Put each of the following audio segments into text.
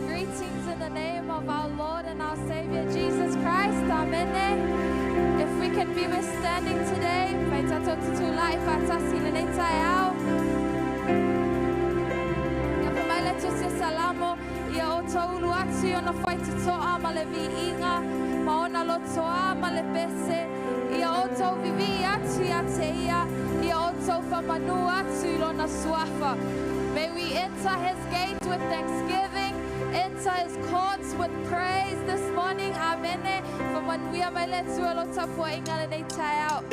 Greetings in the name of our Lord and our Savior Jesus Christ. Amen. If we can be withstanding today, salamo ia o taulu atu ona whai te toa ma le vi inga ma ona lo toa ma le pese ia o tau vivi atu ia te ia o tau whamanu atu lona suafa. May we enter his gate with thanksgiving, enter his courts with praise this morning. Amen. For when we are mai le tua lo tapua inga le nei tai out.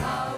I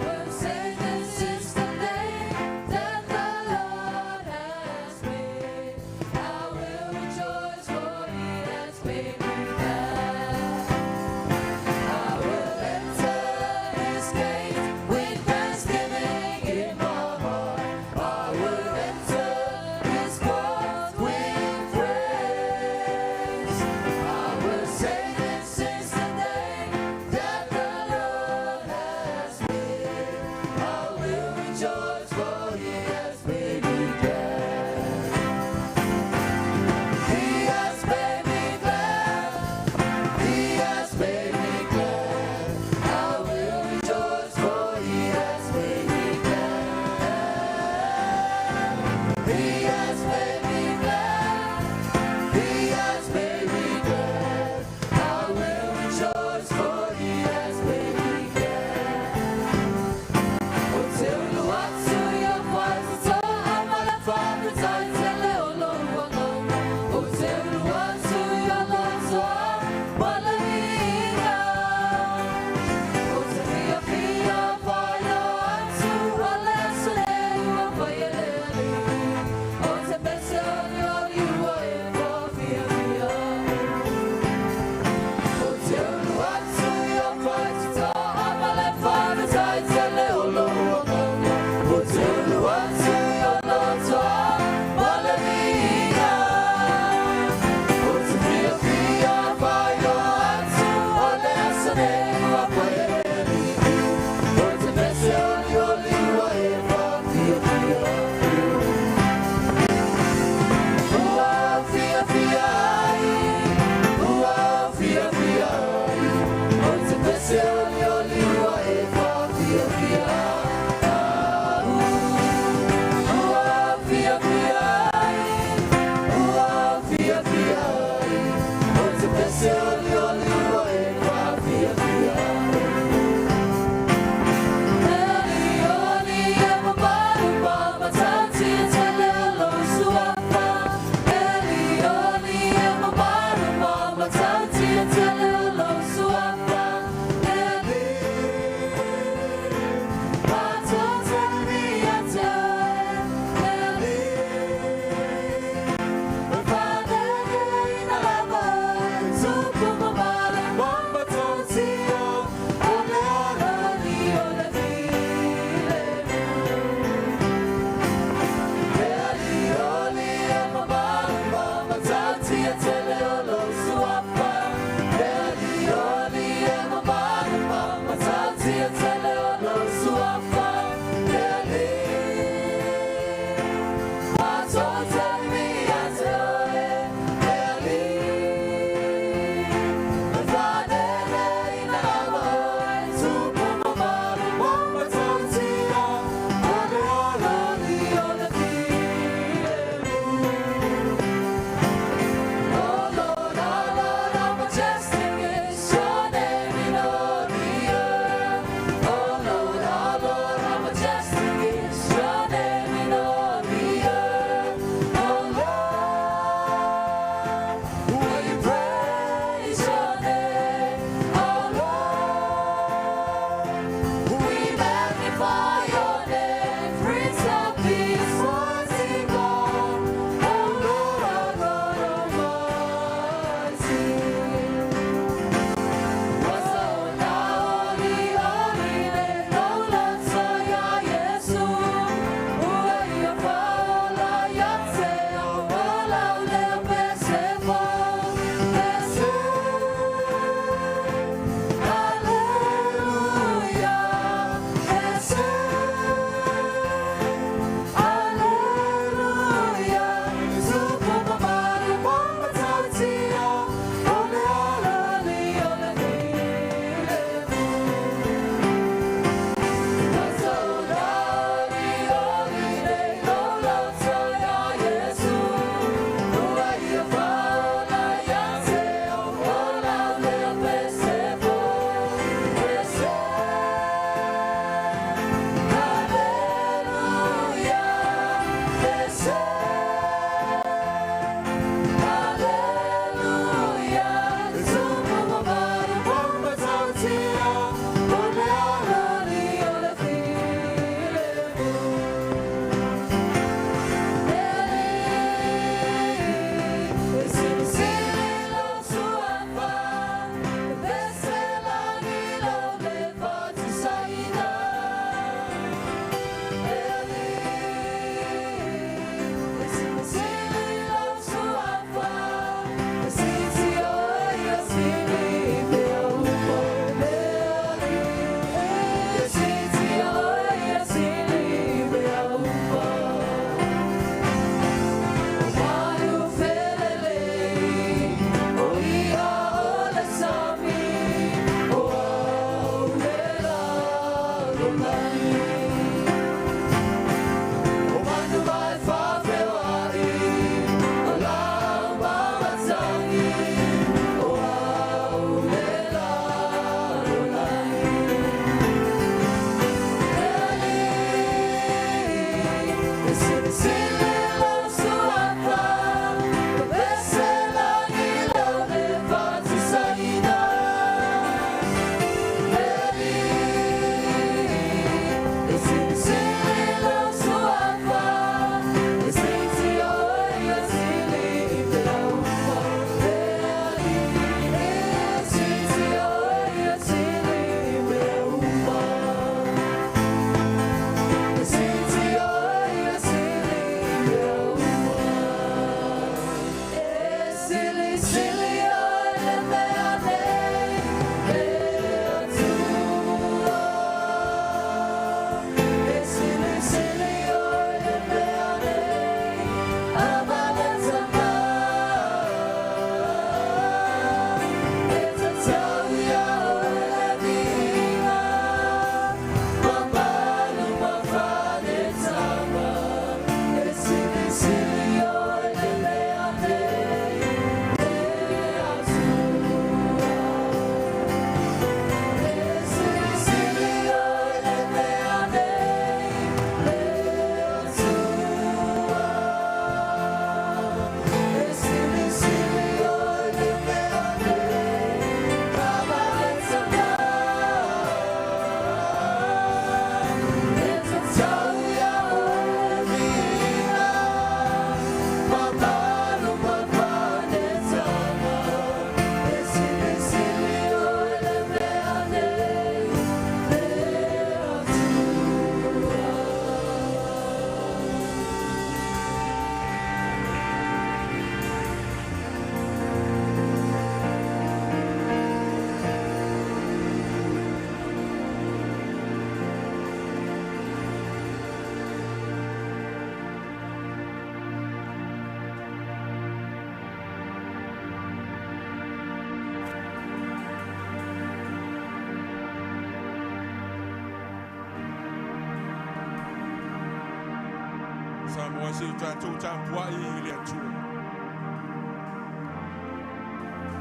Samoa si tātou tāpua I le atua.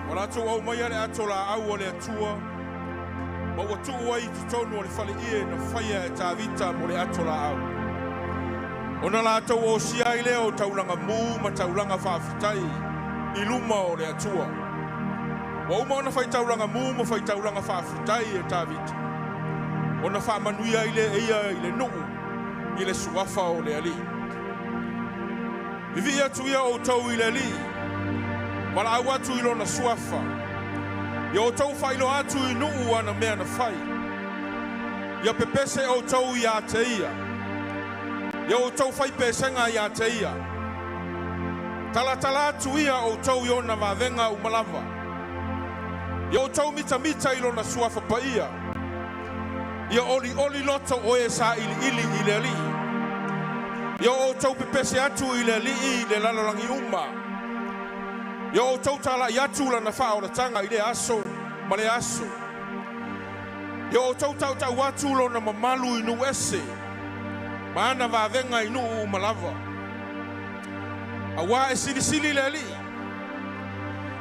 O rātou au mai ale atola au o le atua, ma ua tuu ai tu tonu o le whale ie na whaia e tā vita mo le atola au. O na rātou o si ai leo taulanga mū ma taulanga whaafitai I luma o le atua. Wa uma ona whai taulanga mū ma whai taulanga whaafitai e tā vita. O na whaamanui ai le eia I le nuu I le suafa o le ali. Vivi atu ia o tau I le li, mala au atu I lona suafa. Ia o tau whailo atu I nuu ana mea na whai. Ia pepese o tau ia te ia. Ia o tau whai pesenga ia te ia. Talatala atu ia o tau I ona mavenga umalava. Ia o tau mita I lona suafa pa ia. Ia oli loto o e sa ili I le li. Ia o tau pepese atu I le li I le lalolangi uma. Ia o tau tala I atu lana wha o la tanga I le aso, ma le aso. Ia o tau atu lona mamalu I nu ese, ma ana vavenga I nu umalava. A wā e silisili le li,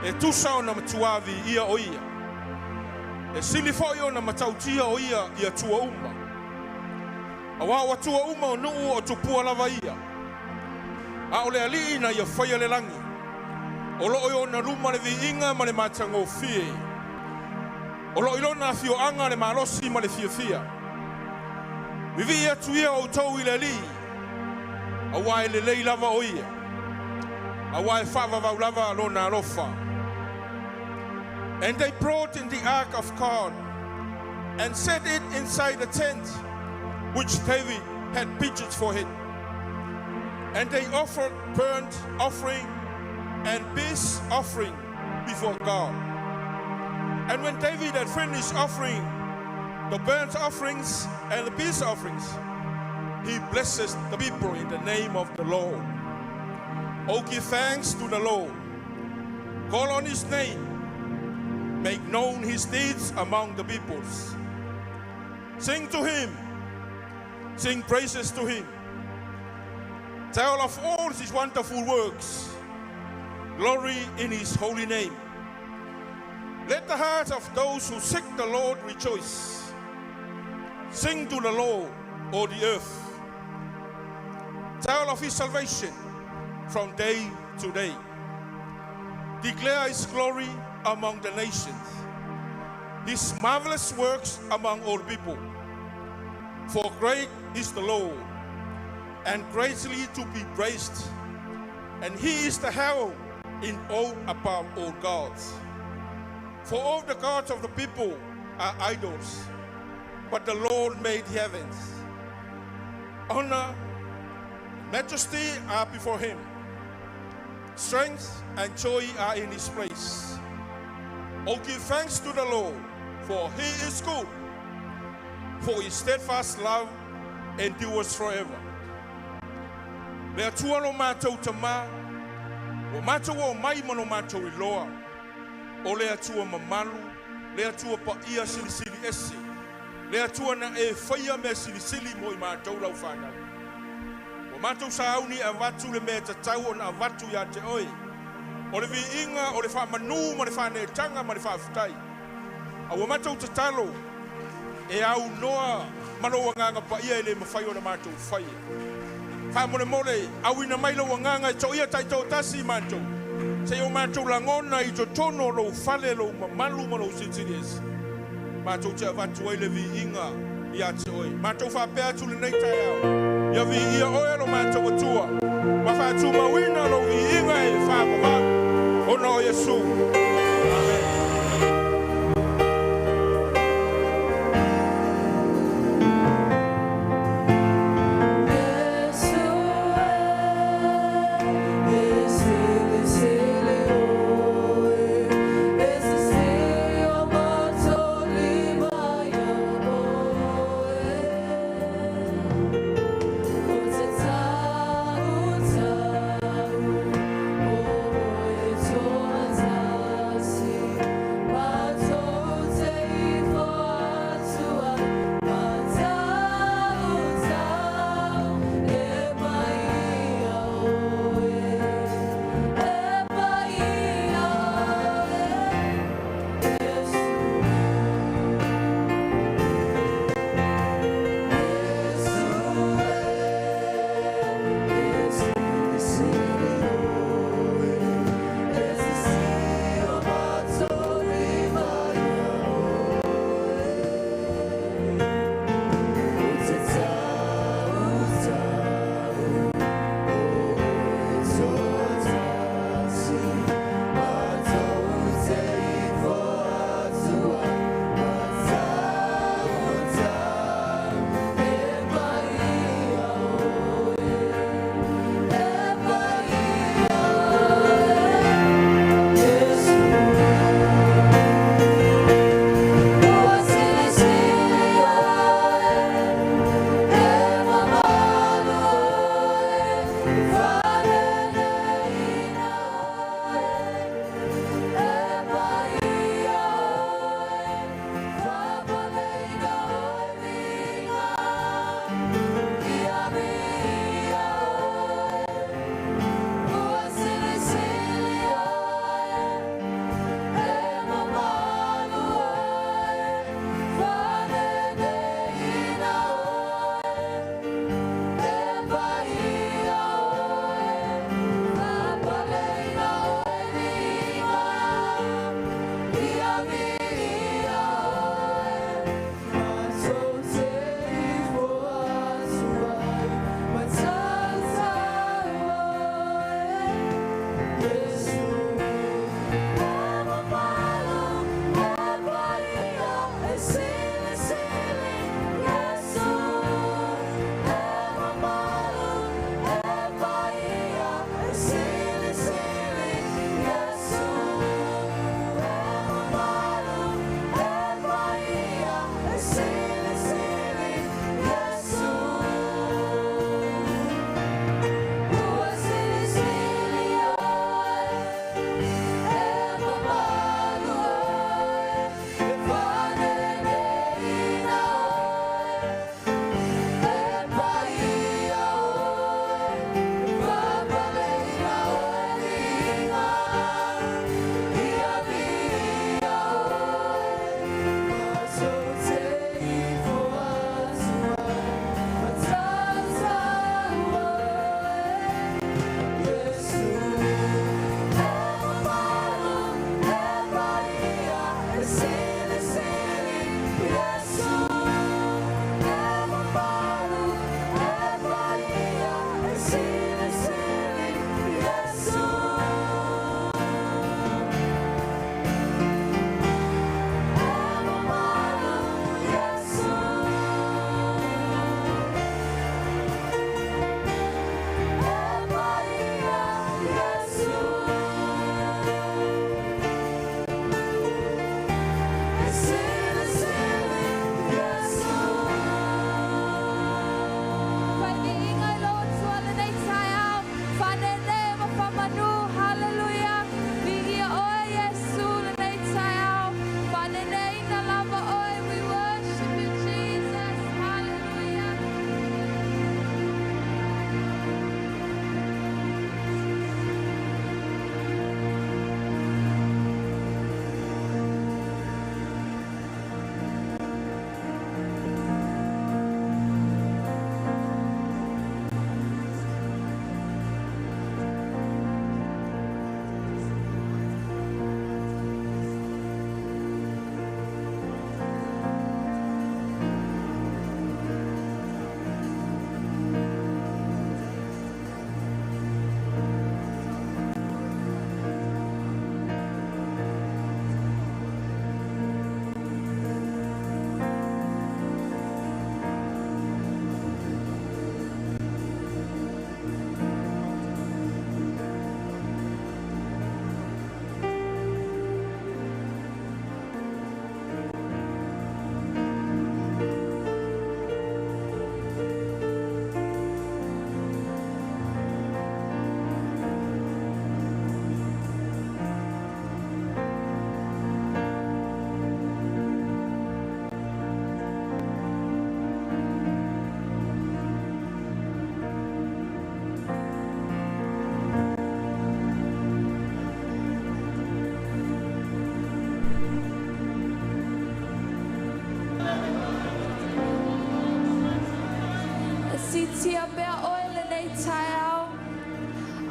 e tusa o na matuavi ia o ia. E sili foi o na matautia o ia tua uma. A wā o tua uma o nuu o tupua lava ia. A o le ali na ia whaia le langi. O loo o na luma le vi inga ma le matango fie. O loo ilo na fio anga le malosi ma le fia. Vivi atu ia o tau I le li. A wā e le lei lava o ia. A wā e whaavavau lava lo na alofa. And they brought in the ark of God and set it inside the tent which David had pitched for him. And they offered burnt offering and peace offering before God. And when David had finished offering the burnt offerings and the peace offerings, he blesses the people in the name of the Lord. Oh, give thanks to the Lord. Call on his name. Make known his deeds among the peoples. Sing to him. Sing praises to him. Tell of all his wonderful works. Glory in his holy name. Let the hearts of those who seek the Lord rejoice. Sing to the Lord, all the earth. tell of his salvation from day to day. Declare his glory among the nations, his marvelous works among all people. For great is the Lord, and greatly to be praised, and he is the herald in all above all gods. For all the gods of the people are idols, but the Lord made heavens. Honor, majesty are before him. Strength and joy are in his place. Oh, give thanks to the Lord, for he is good, for his steadfast love endures forever. Lea tua lo mātou tama, o mātou o mai mano mātou I loa, o lea tua mamalu, lea tua paia silisili ese, lea tua na e whaia me silisili mo I mātou lau whanau. O mātou sauni a watu le mea tatau o na watu ia te oi, o le vi inga, o le wha manu, ma le wha neetanga, ma le wha futai. A o mātou tatalo, e au noa mano wanganga paia ele mawhai o na mātou whaia. Wha mole mole, au ina mailo wanganga e toia taito tasi mātou. Se o mātou langona I to tono lo whale lo mamalu ma lo sitiriesi. Mātou te avatu ai le vi inga I a te oi. Mātou whapea tu le nei tai au. Ia vi ia oe lo mātou atua. Ma whatu mawina lo vi inga e whapama. Ona o Yesu. Amen.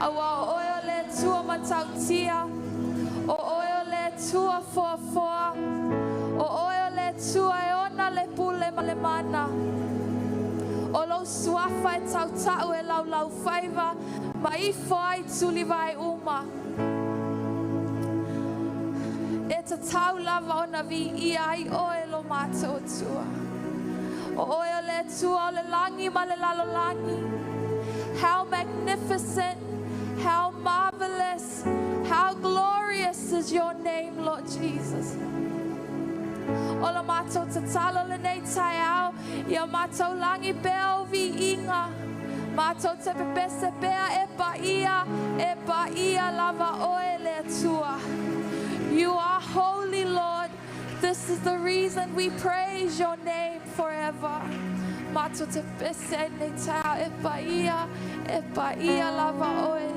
Awa oio le tua matautia. O oio le tua foa. O oio le tua e ona le pule ma le mana. O lo suafa e tautau e lau faiva. Ma ifo ai tuli vai uma. E ta tau lava ona vi ia ai oe lo mātou tua. O oe le tua o le langi ma le lalo langi. How magnificent, how marvelous, how glorious is your name, Lord Jesus. O la mātou ta talo le nei tai au, ia mātou langi peo vi inga. Mātou te pepese pea e pa ia lava oe le tua. You are holy, Lord. This is the reason we praise your name forever. Mātou te pese nei tau e pa ia lava oe.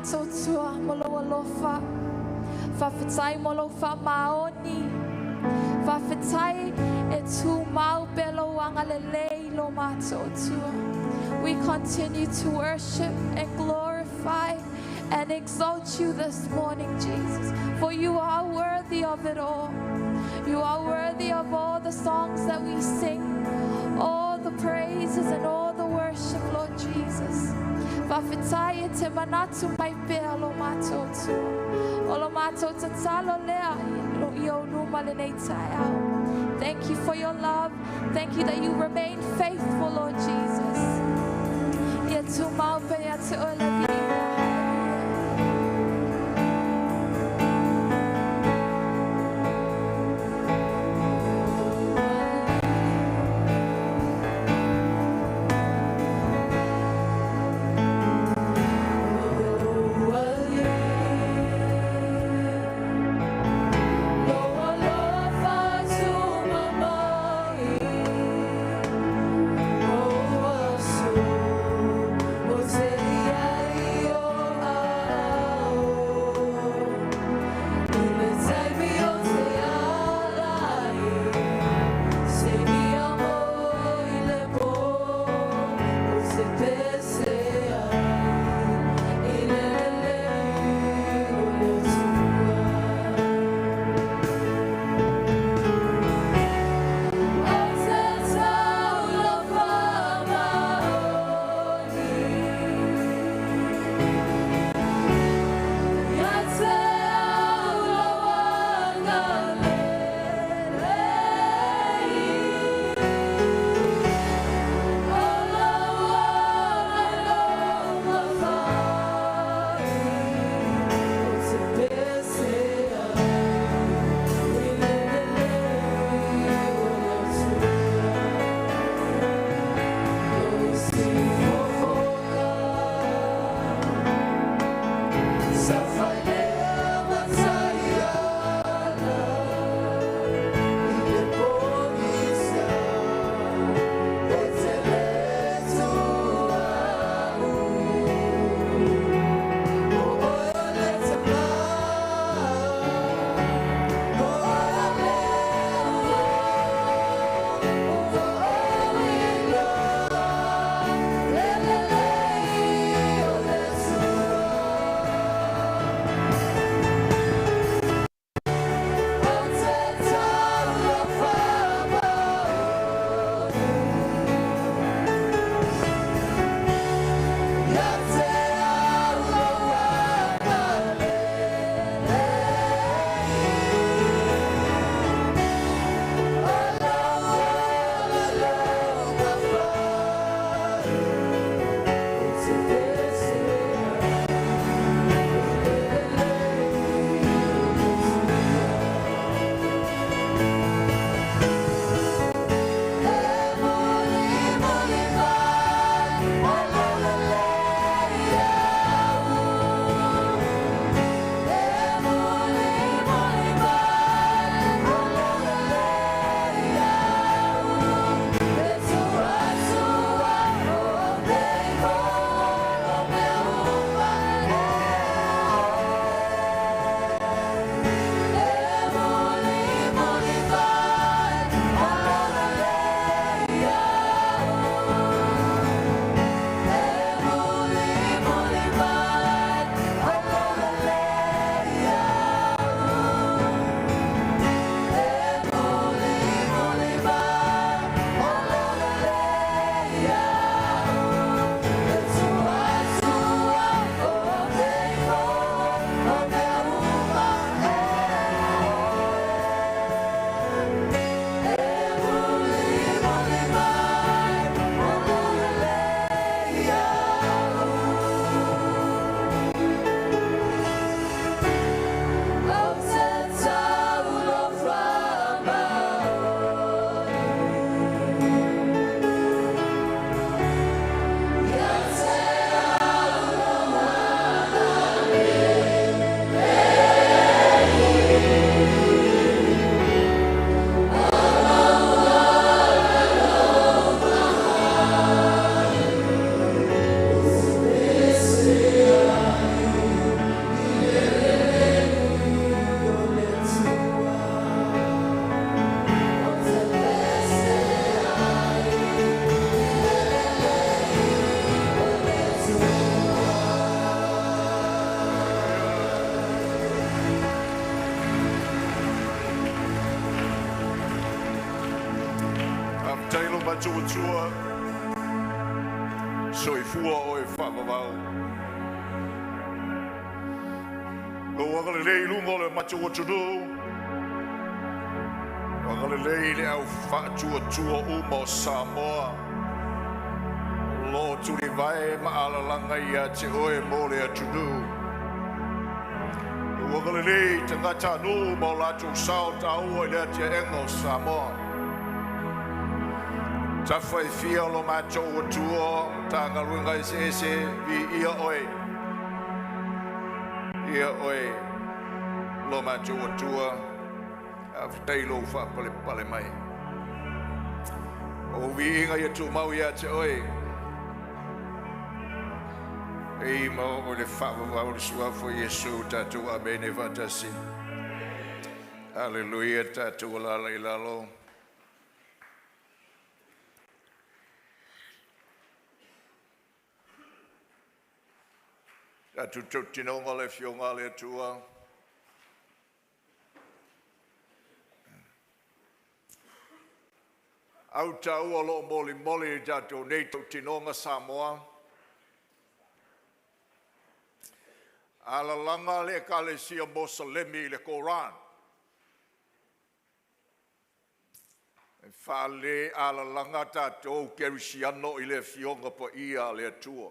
mātou molo alofa. Whawhetai molo wha maoni. Whawhetai e tū mau belo anga lelei lo mātou. We continue to worship and glorify and exalt you this morning, Jesus, for you are worthy of it all. You are worthy of all the songs that we sing, all the praises and all the worship, Lord Jesus. Whawhetai te manatu mai pēa lo mātou tua. O lo mātou te talo lea i o numa le nei tai au. Thank you for your love. Thank you that you remain faithful, Lord Jesus. Ia tu mau pēa te ola vi. matua soifua o e whakawau. Ko wakalelei lunga o le matua tunu. Wakalelei le au whaatua uma o Samoa. Lo turi vai maalalanga ia te oe mo le atunu. Wakalelei tangata nu mo latu sao tau o le atia enga o Samoa. Ta fai fia lo macho o tuo ta ngalunga ese vi ia oi lo macho o tuo aftai lo fa pale mai o vi inga ia tu mau ia te oi e mo o le fa va o sua fo Yesu ta tu a bene vatasi haleluia ta tu la lo. Tu tinonga le fionga le tua. Au tau o lo moli tatu nei tu tinonga Samoa. Ala langa le kalesia Mosalemi le Koran. Fale ala langa tatu kerisiano i le fionga pa ia le tua.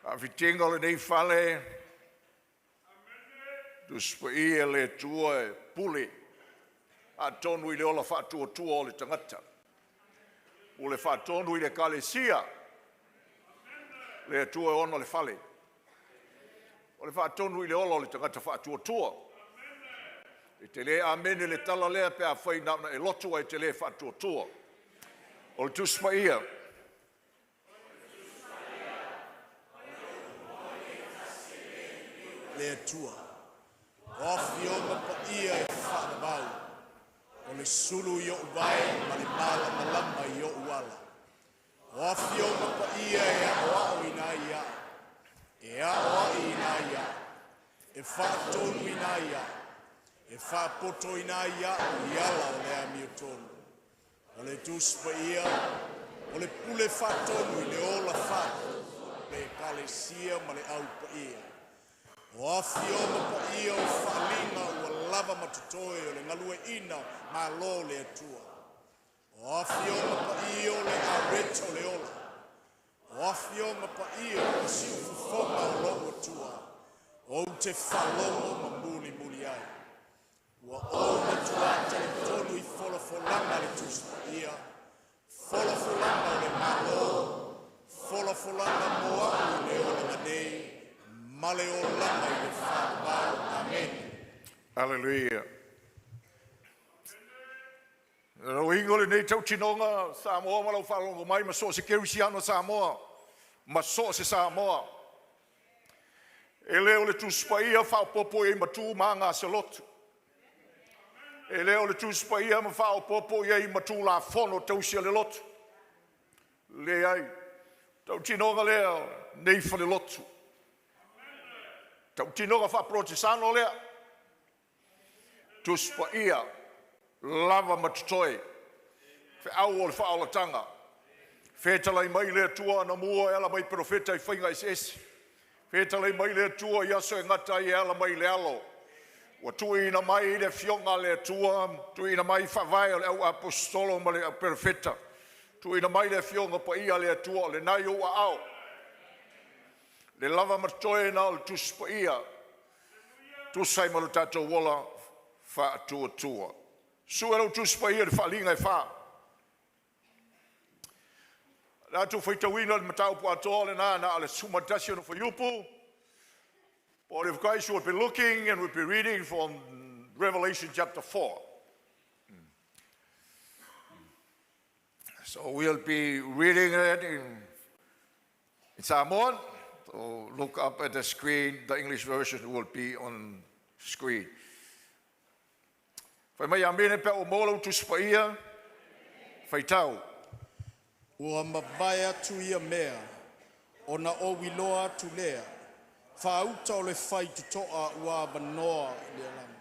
Avitenga le nei fale tu spui le tue puli a tonu i le ola fatua tua o le tangata o le fatonu i le kalesia le tue ono le fale o le fatonu i le ola o le tangata fatua tua i te le amene le tala lea pe a fai na e lotu ai te le fatua tua o le tu spaia le tua. Ofi o pa ia e whanabau. O le sulu i o vai, ma le mala malama i o uala. Ofi o pa ia e aoa o ina ia. E aoa i ina ia. E whaatonu ina ia. E whaapoto ina ia i ala o le ami o tonu. O le tuspa ia. O le pule whaatonu i le ola whaatu. Le kalesia ma le au pa ia. O afioma pa ia o whaalinga ua lava matutoe o le ngalue ina ma lo le atua. O afioma pa ia o le areto le ola. O afioma pa ia o siu fufonga o logo atua. O te whalomo ma muli ai. Ua o matuata le tonu i folofolanga le tuspa ia. Folofolanga o le malo. Folofolanga moa o le ola manei. Amen. Hallelujah. No ingole nei tau tinonga Samoa malau whalongo mai ma so se kerisiano Samoa. Ma so se Samoa. E leo le tu spaia whao popo e matu manga se lotu. E leo le tu spaia ma whao popo e matu la fono tau sia le lotu. Le ai. Tau tinonga leo nei whale lotu. Tau tinoga wha protesano lea. Tuspa ia. Lava matutoe. Fe au o le wha alatanga. Whetalai mai lea tua na mua e ala mai profeta i whainga isi. Whetalai mai lea tua i aso e ngata i ala mai le alo. Wa tui ina mai le fionga lea tua. Tui ina mai whawai o le au apostolo ma le profeta. Tui ina mai le fionga pa ia lea tua le nai o a au. Le lava matoe na o tuspa ia. Tusai malu tatou wola wha tua. Sua lau tuspa ia le whalinga e wha. Nātu whaitawina le matau po atoa le nā na ale sumatasi no whaiupu. But if guys would be looking and would be reading from Revelation chapter 4. So we'll be reading it in Samoan. So look up at the screen, the English version will be on screen. Whai mai amene pe o mōlau tu spaia, whai tau. Ua mawai atu ia mea, o na o wiloa tu lea, whaauta o le whai tutoa ua manoa lea lama.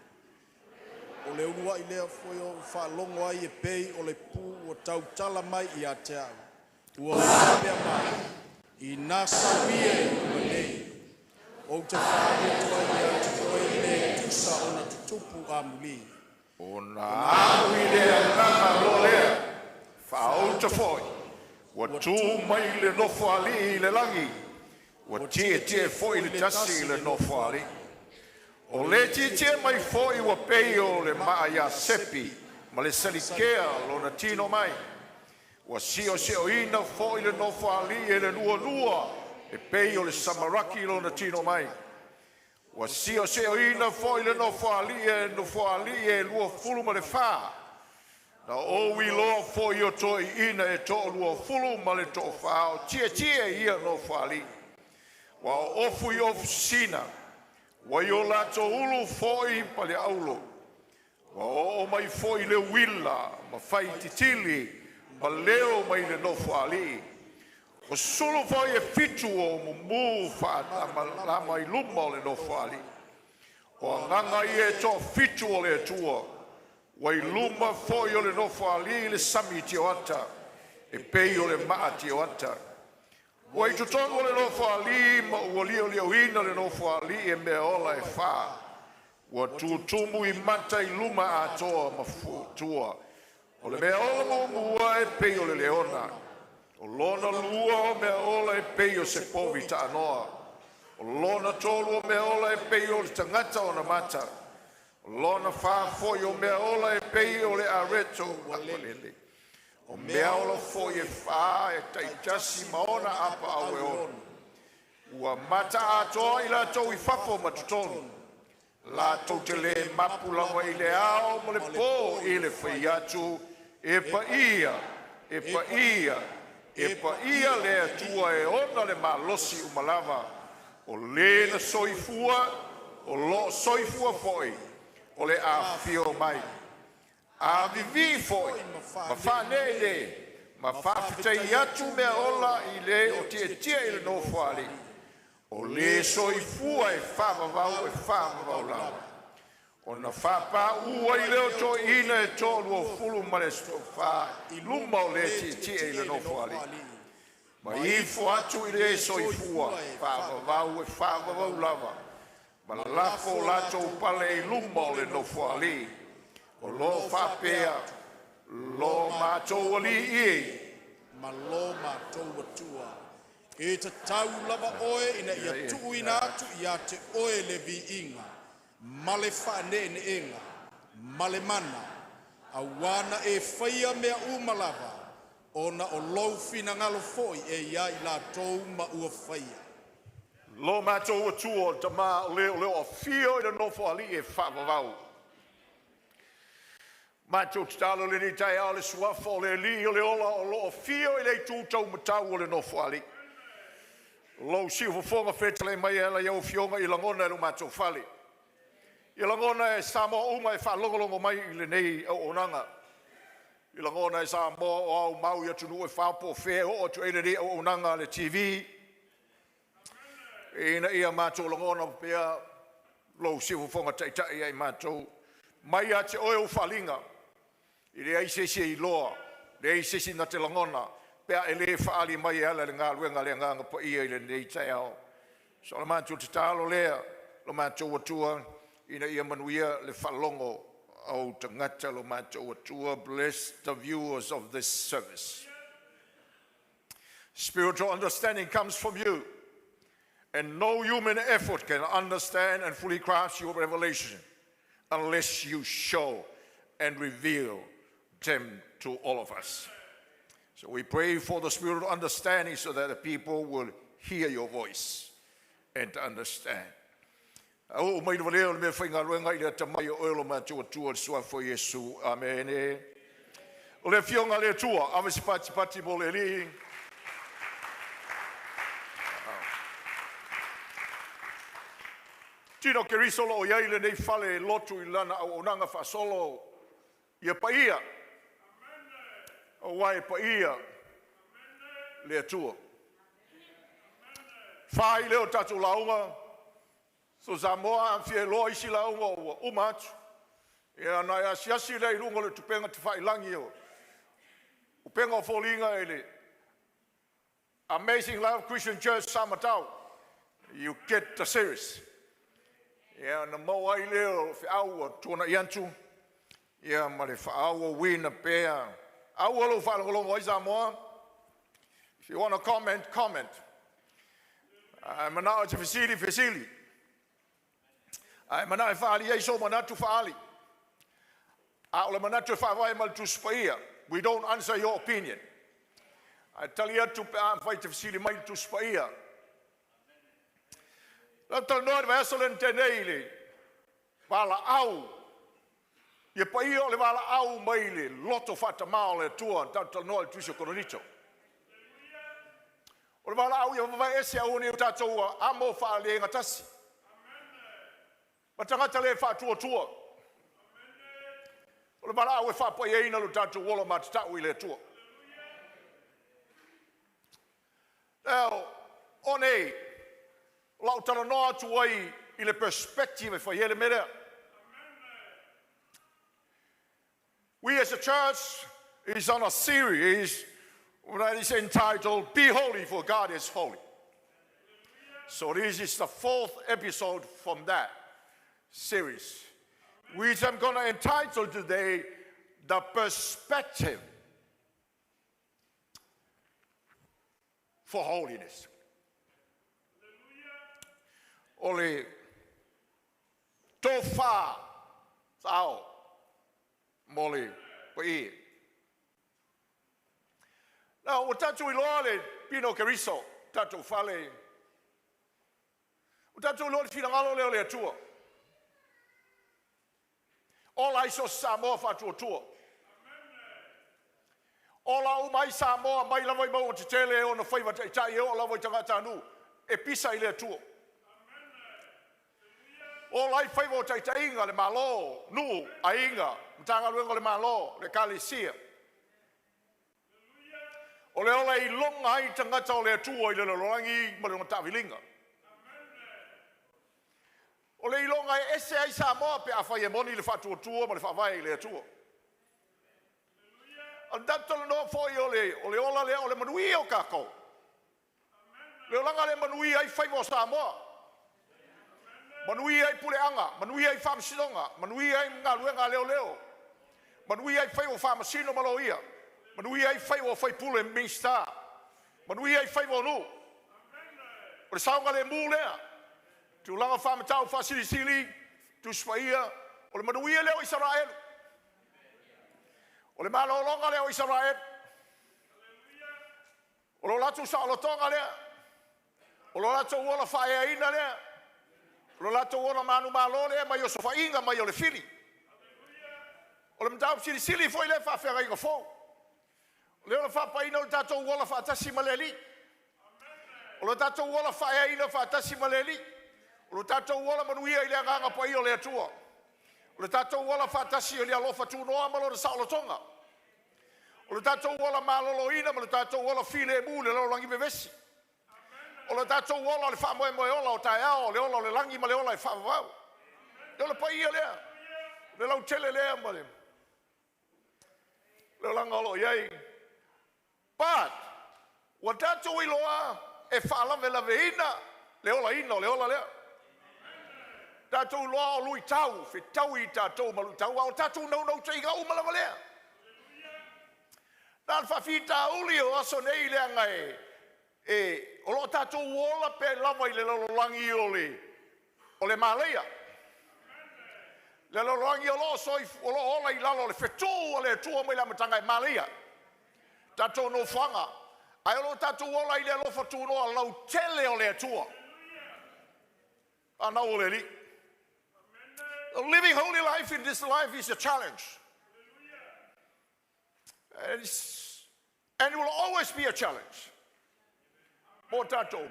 o le unua I lea foi o whaalongo ai e pei o le pū o tau tala mai I a te au. Ua whapea mai I nā sauie o nei. O te whāia tua I a te koe le tusa o na tutupu a muli. O nā au I lea nganga lo lea. Whao te foi. Wa tū mai le nofo ali I le langi. Wa tie foi le tasi I le nofo ali. O le tie mai foi wa pei o le maa ia sepi. Ma le salikea lo na tino mai. Wa sio ina foi le nofo ali e le lua. E pei o le samaraki lo na tino mai. Wa sio ina foi le nofo ali e lua fulu ma le faa. Na o wi loa foi o toi ina e to lua fulu ma le to faa. Tie ia nofo ali. Wa ofu I ofusina. Wa yo lato ulu foi pa le aulo. Wa o mai foi le willa. Ma fai titili. Ma leo mai le nofo ali. O sulu foi e fitu o mumu fa la mai luma o le nofo ali. O nganga I e to fitu o le tua. Wa I luma foi o le nofo ali le sami tio ata. E pei o le maa tio ata. Wa I tutongo le nofo ali ma ua lio ina le nofo ali e mea ola e wha. Wa tutumu I mata I luma atoa ma tua. O le mea ola mua e pei o le leona. O lona lua o mea ola e pei o se povi ta anoa. O lona tolu o mea ola e pei o le tangata o na mata. O lona whafoi o mea ola e pei o le areto walele. O mea ola foi e wha e taitasi maona apa awe ono. Ua mata atoa I la tau I whafo matutonu. La tau te le mapulawa I le ao mo le po I le whai atu. E pa ia le atua e ona le malosi umalava. O le na soifua, o lo soifua foi. O le a fio mai. A vivi foi. Ma fa ne. Ma fa fitai atu mea ola I le o tia I le nofo ali. O le soifua e whavavau lawa. O na whapa ua I leo to ina e to lua fulu ma le stofa. I luma o le tia I le nofo ali. Ma ifo atu I le soifua. Whavavau lava. Ma lafo lato pale I luma o le nofo ali. O lo whapea. Lo mātou ali I. Ma lo mātou atua. E te tau lava oe ina ia tuu ina atu ia te oe le vi inga. Male whane ne inga. Male mana. A wana e whaia mea umalava. Ona o lou fina ngalo foi e ia I la tou ma ua whaia. Lo mātou atua o tama leo a fio I le nofo ali e whavavau. Mātou talo le ni tai ao le suafa o le li o le ola o lo fio I le tūtau matau o le nofo ali. Lo siu fonga fetale mai ala iau fionga I langona e mātou fali. I langona e Samoa uma e whalongolongo mai I le nei o onanga. I langona e Samoa o au mau ia tunu e whapo whea o tu eire rea o onanga le TV. E ina ia mātou langona pia lo siu fonga taitai ai mātou. Mai a te oe o whalinga. I le aisesi I loa, le aisesi na te langona, pea e le whaali mai ala le ngā luenga le ngā pa ia I le nei tai au. So le mātou te tālo lea, lo mātou atua, ina ia manuia le whalongo au te ngata lo mātou atua. Bless the viewers of this service. Spiritual understanding comes from you, and no human effort can understand and fully grasp your revelation unless you show and reveal them to all of us. So we pray for the spirit of understanding so that the people will hear your voice and understand. O mai le leo me whainga ruenga I le tamai o elo mātua tua sua fo Yesu. Amen. O le fionga le tua, ame si pati mo le li. Tino ke risolo o iai le nei fale lotu I lana au onanga fa solo ia pa ia. O wai pa ia le atua. Whai leo tatu launga. So Samoa am fie loa isi launga o umatu. Ia na ia siasi le rungo le tupenga te whailangi o. Upenga o fōlinga e le Amazing Love Christian Church SAMATAUA. You get the series. Ia na mau ai leo whiaua tuana iantu. Ia ma le whaua wina pēa. Aua lo whalongolongo ai Samoa. If you want to comment, comment. Manao te fesili. Manao e whaali ei so manatu whaali. Aole manatu e whawai mal tu spaia. We don't answer your opinion. I tell you to whai te fesili mai tu spaia. Lata noa wa esolen tenei le. Wala au. Ye paia o le wala au mai le. Loto whata mao le tua. Tata noa tu se koronito. O le wala au ia wawai ese au ni utatua amo whaale ngatasi. Ma tangata le whatua tua. O le wala au e whapa ia ina lu tatu wola ma tatau i le tua. Now, one, lau tala noa atu ai i le perspective e whaiele merea. We as a church is on a series that is entitled, Be Holy, for God is Holy. So this is the 4th episode from that series, which I'm going to entitle today, The Perspective for Holiness. Ole tofa sao mole pui. Now, o tatu iloale pino keriso tatu fale. O tatu iloale finangalo leo le atua. Ola iso Samoa fatu atua. Ola umai Samoa mai lavoi mau te tele o na whaiva te itai o lavoi tangata anu. E pisa i le atua. Ola i whaiva o te itai inga le malo. Nu a inga. Mtanga luenga le malo. Le kalisia. O le ola i longa ai tangata o le atua i le lorangi ma le ngatawilinga. O le ilonga e ese ai Samoa pe a whai e moni le whatu atua ma le whawai le atua. Al datala no foi o le ola le o le manui o kako. Le olanga le manui ai whaiva o Samoa. Manui ai puleanga, manui ai whamasinonga, manui ai ngā luenga leo. Manui ai whaiva o whamasino maloia. Manui ai whaiva o whaipule minsta. Manui ai whaiva o nu. O le saunga le mū lea. Tu langa whamatau whasilisili, tu spaia, o le manui leo Israel. O le malolonga leo Israel. O lo latu saolotonga lea. O lo latu uola whaeaina lea. O lo latu uola manu malo lea, mai o sofa inga, mai o le fili. O le mtau silisili foi le whawhera inga fōu. O le ola whapaina o le tatou uola whaatasi maleli. O le tatou uola whaeaina whaatasi maleli. O le tatou uola manuia i le anganga pa i o le atua. O le tatou uola whaatasi o le alofa tūnoa malo le saolotonga. O le tatou uola malolo ina ma le tatou uola file mu le lolangi bevesi. O le tatou uola le whamoe moe ola o tae ao le ola o le langi ma le ola e whamavau. Le ola pa ia lea. Le lau tele lea ma le. Le langa olo iei. But, wa tatou iloa e whaalave lave ina. Le ola ina o le ola lea. Tatou loa o lui tau, fe tau i tatou malu tau, o tatou nau te inga umalawa lea. Nān whawhita uli o aso nei leanga o lo tatou uola pe lava i le lololangi o le Malaya. Le lololangi o lo soi, o lo ola i lalo le whetu o le tua mai la matanga i Malaya. Tatou no whanga. Ai o lo tatou uola i le lofa tūnoa lau tele o le tua. Ana o le li. Living holy life in this life is a challenge. And it will always be a challenge. Mo tatou.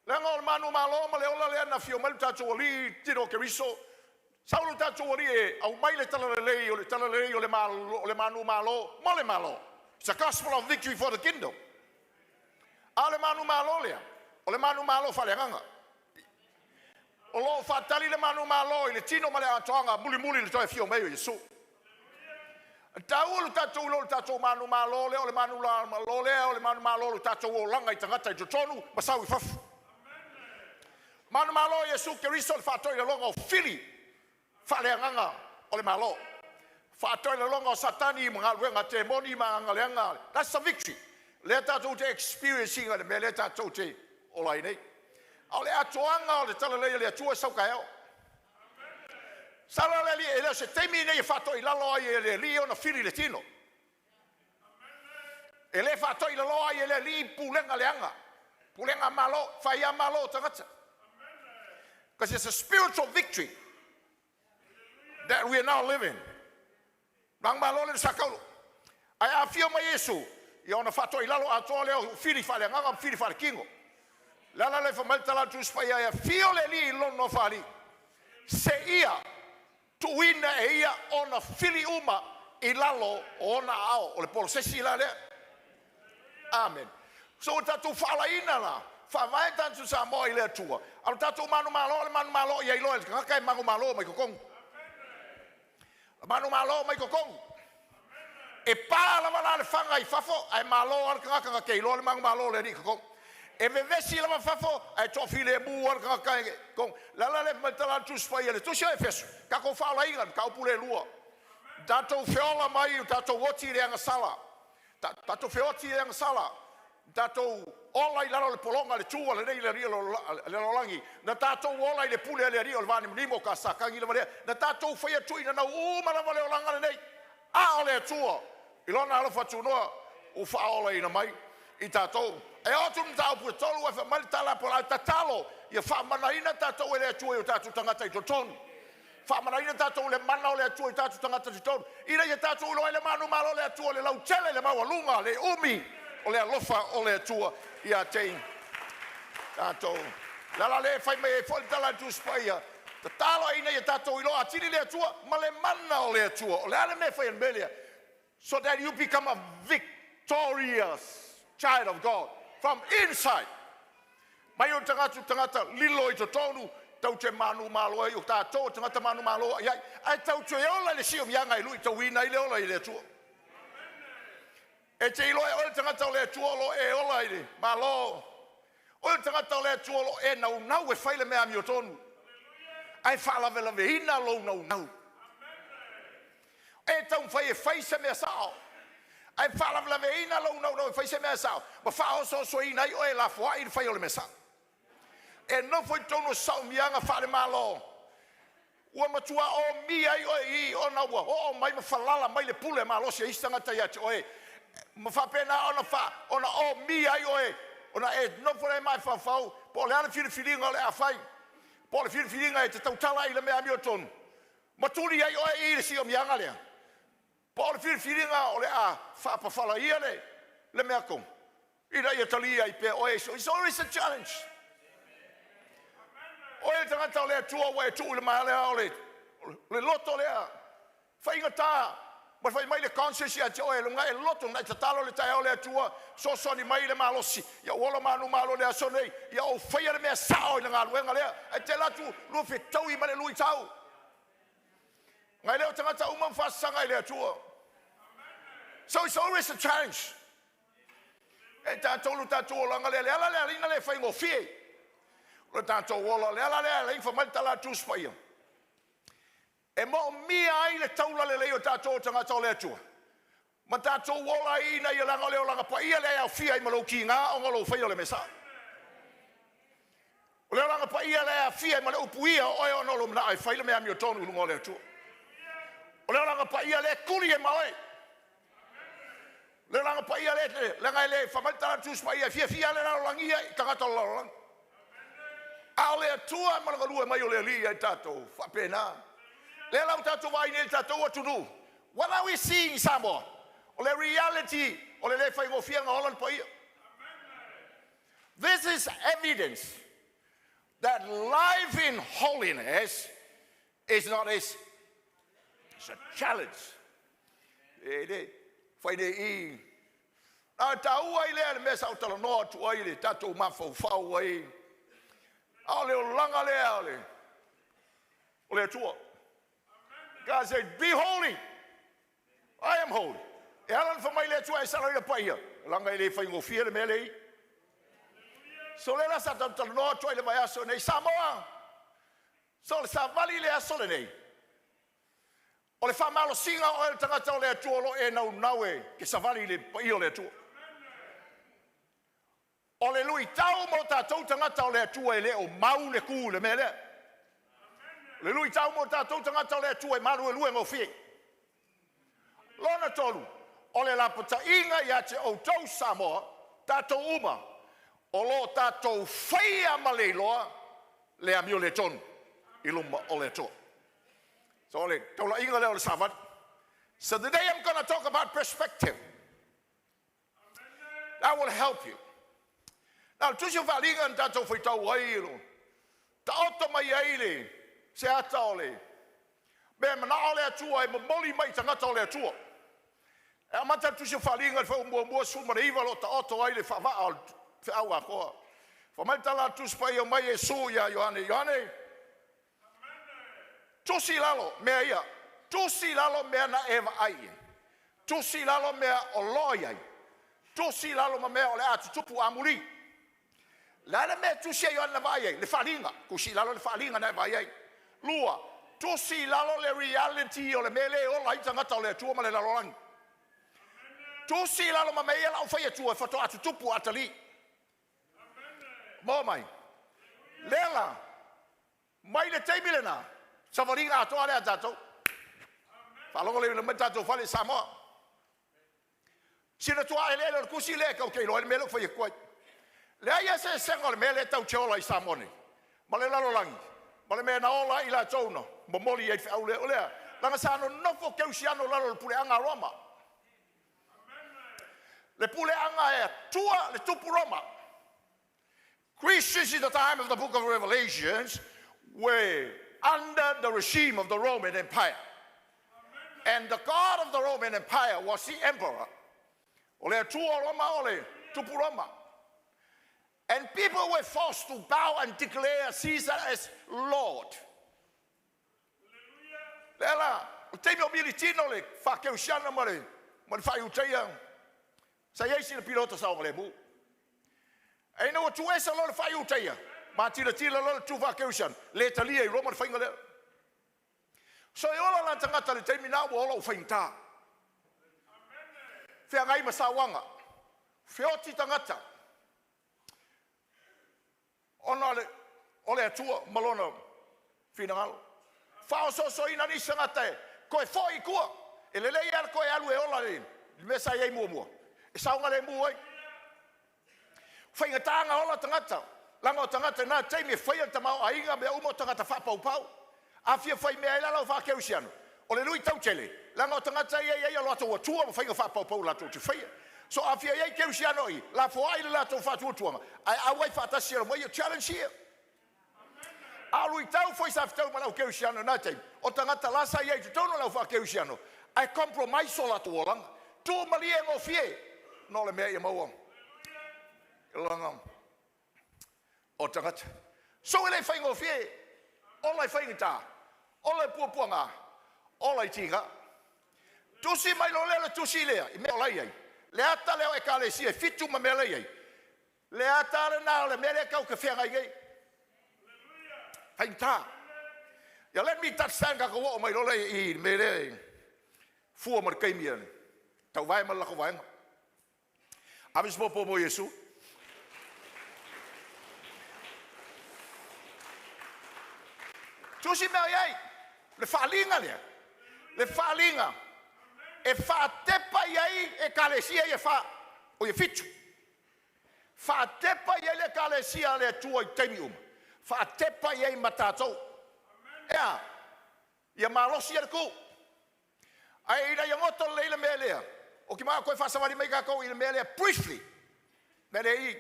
Lenga o manu malo ma le ola le na fio mal tatou ali tiro keriso. Saulo tatou ali e au mai le tala le o le manu malo, mo le malo. It's a gospel of victory for the kingdom. Ale manu malo le. O le manu malo fale nganga. O lo fatali le manu malo ile tino male atoanga muli le toi fio meio Yesu. Taulu tatu lo tatu manu malo le manu malo le manu malo tatu o langa I tangata I tonu masau I fafu. Manu malo Yesu Kristo le fatoi le longa o fili. Fale nganga o le malo. Fatoi le longa o satani mga luenga te moni mga lenga. That's the victory. Le tatu te experiencing le me le tatu te olai nei. Ole atoanga o le talalei le atua saukao. Salaleli ele se temi nei fatoi lalo ai le rio na fili le tino. Ele fatoi lalo ai le li pulenga leanga. Pulenga malo, faia malo tangata. Because it's a spiritual victory that we are now living. Nang malo le sakalo. Ai afio ma Yesu. Ia ona fatoi lalo atoa le fili fale nganga fili fale kingo. Lala le famalta la tu spaya ya fio le li lono fali. Se ia tu ina e ia ona fili uma I lalo ona ao o le polosesi la le. Amen. So tatu fala ina la. Fa vai tantu sa mo I le tua. Al tatu manu malo ia ilo ka kai manu malo mai kokong. Manu malo mai kokong. E pa la wala le fanga I fafo ai malo al ka ke ilo le manu malo le ni kokong. E me vesi la mafafo ai tofile buar ka kai kong la le matala tu spaya le tu se efeso ka ko fala inga ka pule lua dato feola mai dato woti le nga sala dato feoti le nga sala dato ola I la le polonga le tua le nei le le langi na dato ola le pule le rio le vani mimo ka sa ka ngi le na dato faya tu ina na u mala vale langa le nei a le tua ilona ala fatu no u fa ola ina mai I tatou e otu mtau pu tolu e fa mal tala por tatalo ia fa manaina tatou ele tu e tatou tangata I totonu fa manaina tatou le mana ole tu e tatou tangata I totonu ina ia tatou lo ele manu malo le tu le lau chele le mawalunga le umi ole alofa ole tu ia tein tatou la le fai me fol tala tu spaia tatalo ina ia tatou lo atili le tu ma le mana ole tu ole ale me fai melia so that you become a victorious child of God from inside. Mai o tangata lilo I totonu tau te manu malo ai o tatou tangata manu malo ai tau te ola le sio mianga I lui tau ina I le ola I le tua. E te ilo o tangata le tua lo e ola I le malo. O tangata le tua lo e nau e faile me ami o tonu. Ai fala vela veina lo nau. E tau fai e faise me sao. Ai fala la veina lo no fai se mesa ma fa so ina o la fo I fai o le mesa e no foi tono sa mianga fa le malo o matua o mi ai o na o mai ma falala mai le pule malo se istanga ta ya o ma fa pena ona fa ona o mi ai o ona e no foi mai fa po le ala fili ngole a fai po le fili ngai te tala I le me ami o ton ma tuli ai o I si o mianga le Paul filinga ole a fa pa fala ia le mea kom. Ira ia talia I pe o it's always a challenge. O e tangata le tua wa tu le male ole. Le loto le a. Fa inga ta. Ma fa mai le conscience ia o e lunga e loto na tatalo le tai ole tua so ni mai le malosi. Ia wola manu malo le so nei. Ia o fa ia le mea sao na luenga le. E te la tu lu fe tau I male lui tau. Ngai leo tangata umam fa sanga I le tua. So it's always a challenge. E tatou langa le ala ina le fai ngofie. Le tatou wola le ala le fa mal tala tu spaia. E mo mi ai le taula le o tatou tangata le tua. Ma tatou wola ina ia langa pa ia le au fia I malo kinga o ngolo fai o le mesa. O le langa pa ia le fia I malo puia o no lo na ai fai le me ami o tonu lungo le tua. O le langa pa ia le kuli e mai. Le langa pa ia le ngai le fa malta tu spa ia fia le langia tangata lang. Ale tua ma lu mai o le li ai tato fa pena. Le la tato vai nel tato what to do. What are we seeing Samo? O le reality o le fa ngo fia ngol pa ia. This is evidence that life in holiness is not it's a challenge. Fai I a tau ai le mesa o tala no tu ai le tatou mafau fau ai ale o langa le ale O le atua. God said, be holy. I am holy. E alan fa mai le atua e sala ia paia. Langa i le whaingo fia le mele i. So le la sa tam no atua i le mai aso nei Samoa. So le sa vali le aso le nei. O le wha malo singa o le tangata o le atua lo e nau e ke sa vali le paia o le atua. O le lui tau mo tātou tangata o le atua e le o mau le kū le mele. Le lui tau mo tātou tangata o le atua e maru e lue ngō fie. Lona tolu, o le lapata inga i ate o tau Samoa, tātou uma, o lo tātou whaia ma le loa, le amio le tonu, i luma o le toa. So le, taula inga leo le savat. So today I'm going to talk about perspective. That will help you. Now, tusi whalinga n tātou whaitau wairo. Ta oto mai aile, se ata o le. Me mana o le atua e mamoli mai tangata o le atua. E amata tusi whalinga whau mua sumare iwa lo ta oto aile whawaa o whiaua koa. Whamai tala tusi pai o mai e su ia Ioane. Tusi lalo mea ia. Tusi lalo mea na ewa ai. Tusi lalo mea o loi ai. Tusi lalo ma mea o le atu tupu amuri. Lala me tusi ai ona vai ai, le whalinga. Kusi lalo le whalinga na vai ai. Lua, tusi lalo le reality o le mele o lai tangata o le atua ma le lalorangi. Tusi lalo ma mea lau whai atua e whato atu tupu atali. Mō mai. Lela, mai le teimile na. Savaringa atoa le a tātou. Whalongo le mai tātou whale Samoa. Sina tua e le kusi le kau kei loa le mele whai kuai. Le aia se sengo le mele tau te ola I Samone. Ma le lalorangi. Ma le mea na ola I la tauno. Ma moli e whiau le olea. Langa sa ano nofo keusiano lalo le pule anga Roma. Le pule anga e tua le tupu Roma. Christians in the time of the book of Revelations were under the regime of the Roman Empire. And the God of the Roman Empire was the emperor. Ole tua Roma, ole tupu Roma. And people were forced to bow and declare Caesar as Lord. Lela, o te meo militino le whakeusiana ma le whaiuteia. Sa yeisi le pilota sa o le mu. E no tu esa lo le whaiuteia. Ma tira lo le tu whakeusiana. Le talia I Roma le whainga le. So e ola la tangata le teimi nā wa ola o whainta. Whia ngai ma sa wanga. Whioti tangata. Ona ole atua malona finangalo. Fao so ina ni sangata ko foi kua. Ele le ia ko alu e ola le. Me sa ye mua. E saunga le mua. Fainga tanga ola tangata. Langa o tangata na teimi faia tamau ainga me umo tangata fa pau. Afia fai me ila lo fa keusiano. Ole lui tau tele. Langa o tangata ye lo atua tua fainga fa pau la tu faia. So afia ye keusiano I la foai la to fa tuanga. Ai wai fa ta sira mo challenge here. Alui tau foi sa tau mana keusiano na te. O tangata la sa ye tono la fa keusiano. Ai compromise la to lang. Tu mali e mo fie. No le me mo. Langa. O tangata. So ele fa ngo fie. O lai fa ngita. O lai puanga. O lai tinga. Tu si mai lo le tu si le. Me o lai ai. Le ata leo e kalesia fitu ma mele ai. Le ata na le mele kau ke fenga ai. Fainta. Ya let me touch sanga ko o mai lo le I mele. Fu mar kai mia. Tau vai ma la ko vai. Abis mo po mo Yesu. Tu si me ai. Le falinga le. Le falinga. E fa tepa iai e kalesia e fa o e fitu. Fa tepa iai le kalesia le tua I temium. Fa tepa iai matatou. Ea, ia malosi e ku. Ai ina ia ngoto leile melea. O ki maa koe fa savali mai kako I le melea priestly. Mele I.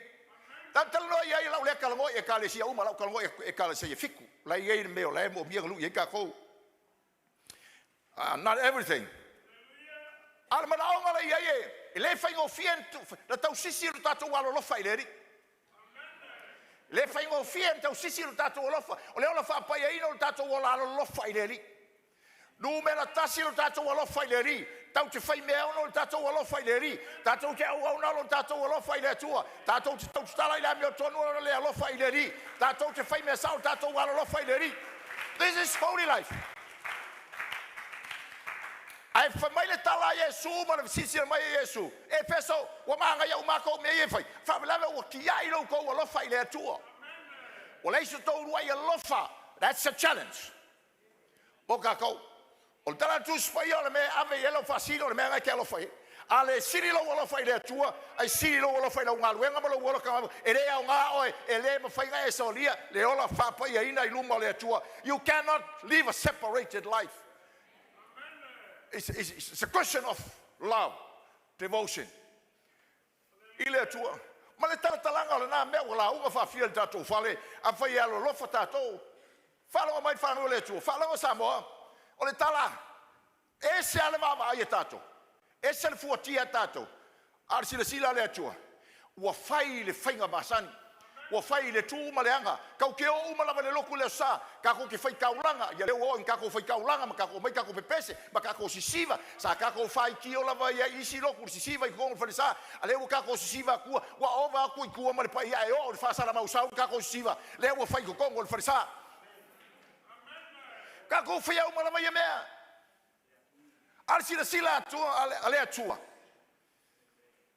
Tantal no iai lau le kalangoi e kalesia uma lau kalangoi e kalesia e fiku. Lai iai le meo lai mo mia galu iai kako. Not everything. Ala mana onga la ia e le faingo fientu na tau sisi ru tatu walo lo fai leri. Le fai ngo fia tau sisi lo tato lofa. O le ola fa pa ia ino lo tato ola lofa ile ri. Nu me la tasi lo tato lofa ile ri. Tau te fai mea ono lo tato lofa ile ri. Tato te au au na lo tato lofa ile tua. Tato te tau stala ile mio tonu le lofa ile ri. Tato te fai mea sao tato lofa ile ri. This is holy life. Ai fa mai le tala Yesu ma le sisi mai Yesu. E peso wa manga ya umako me ye fai. Fa lava o ki ai lo ko lofa ile tua. O le iso tau rua ia lofa. That's a challenge. O ka ko. O tala tu spaio me ave yellow fasino me nga ke lofa. Ale siri lo lofa ile tua. Ai siri lo lofa ile nga luenga mo lo ka. Ele au nga o ele mo fai nga esolia le ola fa pa ia ina iluma le tua. You cannot live a separated life. It's a question of love, devotion. Ile tua. Ma le talanga le na me wala unga fa fiel tato fale a fa ia lo lofa tato. Fala mai fa no le tua. Fala o Samoa. O le tala. Ese ale va ia tato. Ese le fuatia tato. Arsi le sila le tua. Wa fai le fainga masani. Wa fai le tu maleanga. Kau ke o uma lava le loku le sa. Kako ke fai kaulanga. Ia le o in kako fai kaulanga. Ma kako mai kako pepese. Ma kako sisiva. Sa kako fai ki o lava ia isi loku sisiva. I kongo fai sa. Ale o kako sisiva kua. Wa ova aku i kua male pa ia e o. Le fa sara mausau kako sisiva. Le o fai kongo le fai sa. Kako fai au lava ia mea. Arsi le sila atua. Ale atua.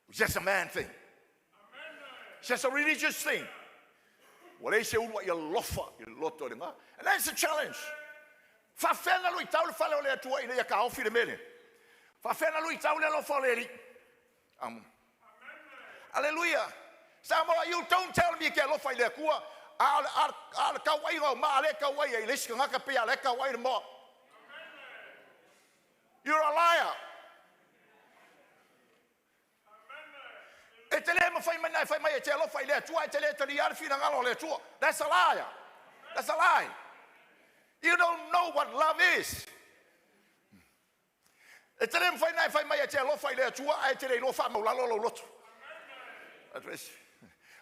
It's just a man thing. It's just a religious thing. Well, they say, "What lofa, loto le nga." And that's a challenge. Fa fena lui tau le fale le tua ina ya ka ofi le mele. Fa fena lui tau le lofa le ri. Hallelujah. Samoa, you don't tell me ke lofa le kua. Al ka wai ngo ma le ka wai le ska ngaka pe ale ka wai mo. You're a liar. That's a liar. That's a lie. You don't know what love is.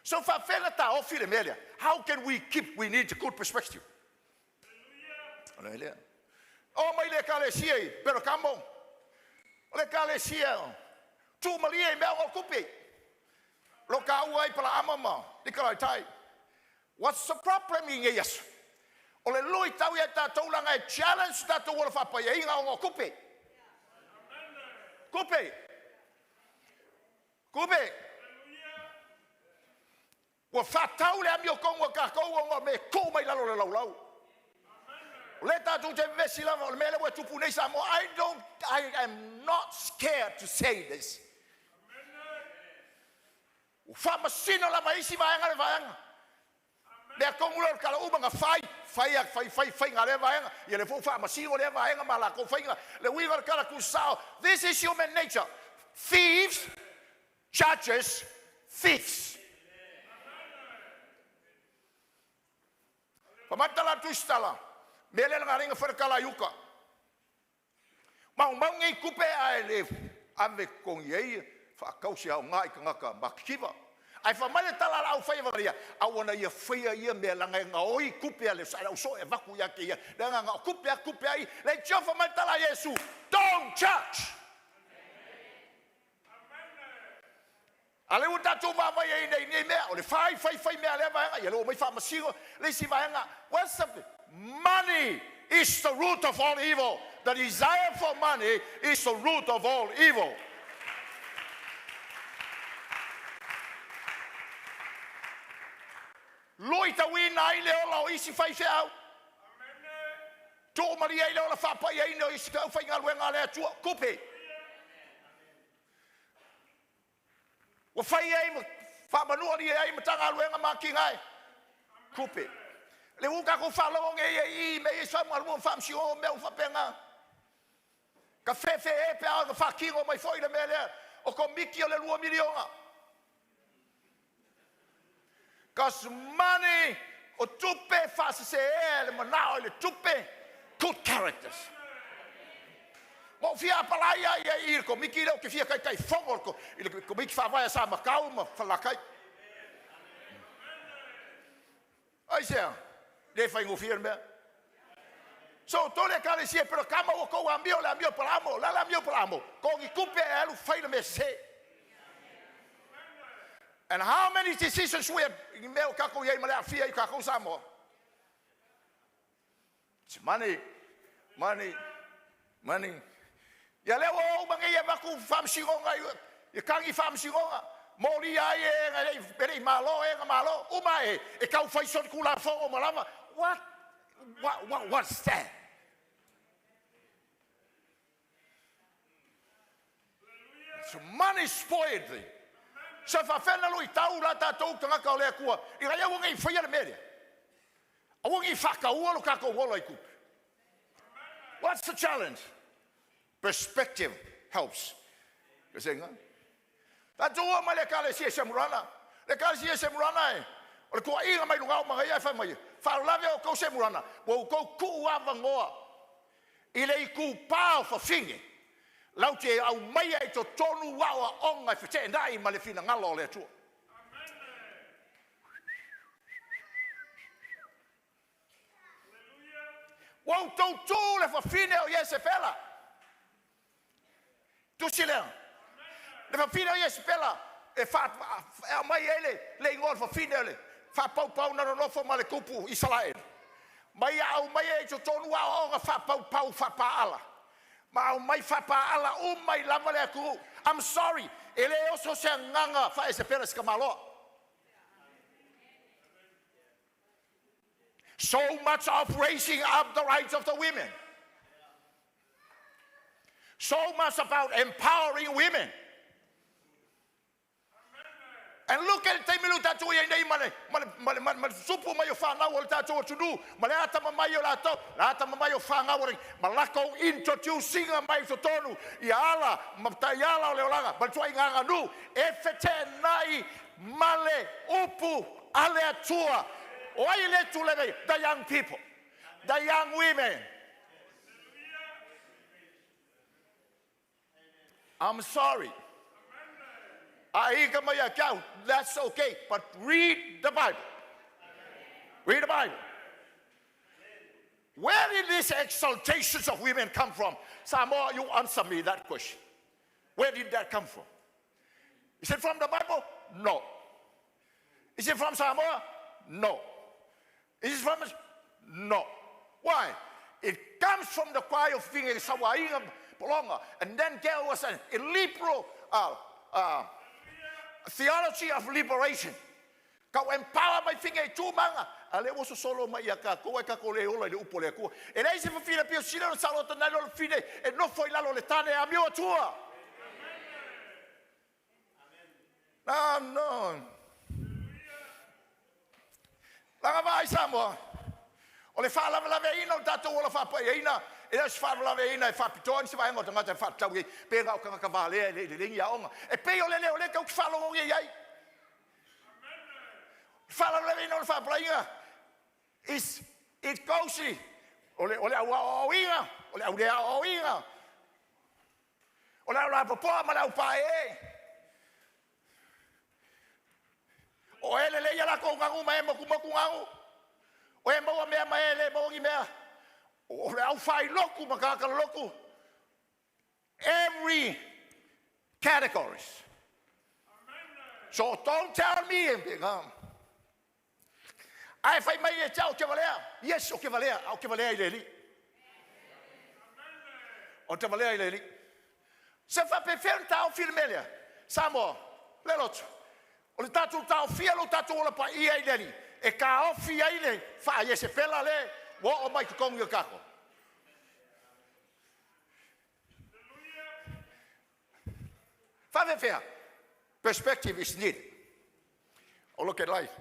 So how can we keep? We need a good perspective. Oh, my le pero cambo. Le calesia. Tu malia me al kupi. Loka uai pala amama, nikalai tai. What's the problem in yes? Ole lui tau ia tātou langa e challenge tātou wala whapa ia inga o ngā kupe. Kupe. Kupe. Wa whatau le ami o kongo kakou o ngā me kou mai lalo le laulau. Le tātou te vesi lava, ole mele wa tupu nei sa mo, I am not scared to say this. Famasino la maisi vaenga le vaenga. Le kongulo kala ubanga fai ngale vaenga. Ye le fu famasino le vaenga mala ko fainga. Le wiga kala kusao. This is human nature. Thieves, judges, thieves. Pamatala tustala. Mele ngaringa ferkala yuka. Mau ngi kupe ai le ave kong ye. Fa kausi au ngai kangaka makiva ai fa male tala au fa ia au na ia fa ia me langa ngoi kupia le sa so e vaku ya ke ia nga kupia ai le chofa male tala Yesu don't church ale uta tu va va ia nei me o le fai me ale va ia lo mai fa masigo le si va nga what's up money is the root of all evil. The desire for money is the root of all evil. Loita wina ile ola o isi fai au. To Maria ile ola fa pa ia ino isi ka fai ngalwenga le tua kupe. Wa fai ai fa manua ni ai matanga lwenga makingai. Kupe. Le uka ko fa lo nge i me isa malmo fam si o me fa penga. Ka fefe e pe a fa kingo mai foi le mele o ko miki o le 2 miliona. Because money o tupe faz se ele manao ele tupe good characters. Mo fia pala ia ir ko miki le ke fia kai fongo ko ile ko miki fa vai sa macau ma fala kai. Ai sea, le fai ngofia me. So tole kalesia pero kama o ko ambio la ambio palamo, la ambio palamo. Ko ngi kupe alu fai me se. And how many decisions we have meo kako ye male afia kako samo. It's money. Ya le o bangai ya baku fam singonga ya kangi fam singonga. Mori ai e bere malo umae e kau fai son kula fo o malama. What's that? So money spoiled thee. So fa fena lui tau la ta tau tanga ka le kua. I ga ya wonga I fai le media. A wonga I faka uolo ka ko wolo I ku. What's the challenge? Perspective helps. You saying, huh? That's all my lekalesia semurana. Lekalesia semurana. O ko inga mai lunga ma ia fa mai. Fa lave o ko semurana. Wo ko ku ava ngoa. Ile ku pau fa fingi. Lau te au mai ai to tonu wa onga fa te ndai ma le fina ngalo le tu. Wo to tu le fa fine o yese pela. Tu silea. Le fa fine o yese pela. E fa mai ele le ngol fa fine le. Fa pau na no fo ma le kupu Israel. Mai au mai e to tonu wa onga fa pau fa paala. Ma au mai fa paala mai lava le aku. I'm sorry. Ele oso se nganga fa ese pela skamalo. So much of raising up the rights of the women. So much about empowering women. And look at the milu tatu ye nei male supu mai fa na wol tatu to do male ata mai yo lata mai yo fa nga wol malako introducing mai to tonu ya ala matayala le olanga but try nga nu efete nai male upu ale atua. Why you let to let the young people, the young women? I'm sorry. That's okay, but read the Bible. Read the Bible. Where did these exaltations of women come from? Samoa, you answer me that question. Where did that come from? Is it from the Bible? No. Is it from Samoa? No. Is it from us? No. Why? It comes from the cry of being a sawainga polonga, and then there was a liberal theology of liberation. Ka empower my finger tu manga. Ale was solo mai ka ko ka ko le ola le upo le ko. E lei se fa fina pio sino salota na lo fine e no foi la lo le tane a mio tua. No. Langa vai Samoa. O le fa la veina o tato o la fa paina. E le fa la veina e fa pitoni se vai ngota ngata fa tau pe ga ka ka vale le linga onga. E pe o le ka fa lo ngi ai. Fa la veina o fa plainga. Is it cozy. O le o inga, o le inga. O la popo ma la pa e. O ele le la ko ngangu mai mo ku ngangu. O e mo me mai le mo ngi me. O le au fai loku makaka loku. Every categories. So don't tell me ai fai mai e tau ke valea. Yes, o ke valea, au ke valea ile li. O te valea ile li. Se fa pe fenta au filmelia. Samo, le lotu. O le tatu tau fia lo tatu ola pa ia ile li. E ka ofi ile fa ye se pela le wo o mai kongi o kako. Fa ve fea. Perspective is needed. O look at life.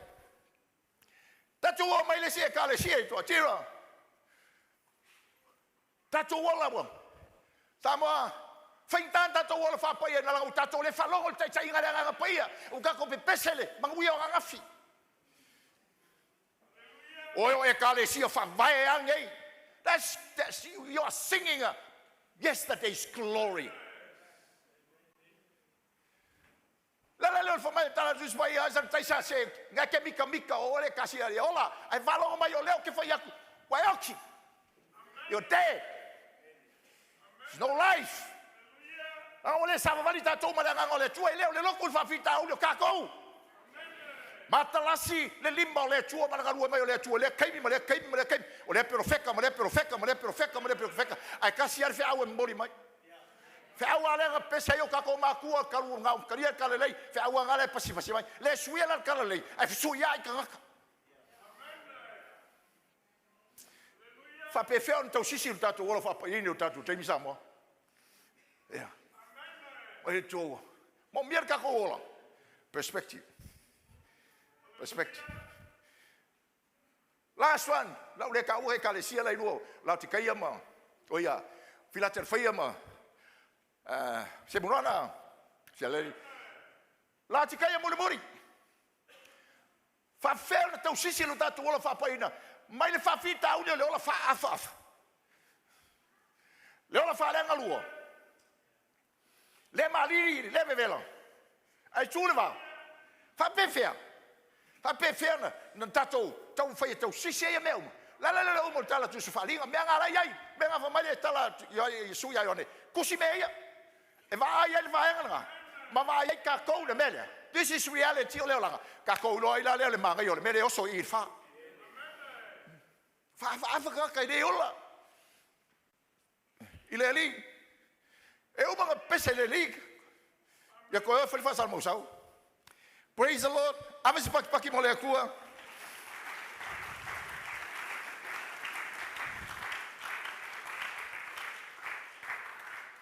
Tatu o mai le sia ka le sia to tira. Tatu ola bo. Samoa Faintan tatu ola fa pa ia na la tatu le fa longo te tsainga nga pa ia. O ka ko pe pesele manguia o nga fi. O e ka le sia fa vai angei. That's you are singing yesterday's glory. La le fomai tala dus mai a san taisa se nga ke mika o le kasi ali ola ai valo mai o leo ke foi aku wai oki you're dead there's no life ole sa vali ta to mala ngole tu leo le lokul fa fita o le kako matalasi le limba o le tu mala ngulu mai o le tu le kaimi o le profeka ai kasi ali fe au mori mai fe awa le pesa yo ka ko makua ka lu ngau ka ria ka le fe awa ngale pasi mai le suia la ka le ai su ya ka fa pe fe on to sisi u tatu wala fa pa ini u tatu te misa mo ya o to mo mier ka ko wala perspective last one la le ka u ka le sia la lu la ti kai ma o ya Philadelphia ma se murana se le la tika ya muri fa fer tau sisi lo tatu wala fa paina mai le fa fita u le ola fa afa le ola fa lenga luo le mali le bevela ai tulva fa pefia na tau fa tau sisi ya meu la o mo tala tu fa linga me ngala yai me nga fa mai tala ya su ya yone kusi me ya e vai ele vai nga ma vai ka ko le mele this is reality le la ka ko lo ila le ma yo le mele o so i fa ka de ola ile li e o ba pese le li ya ko fa fa salmo sau praise the lord avesi paki mo le kua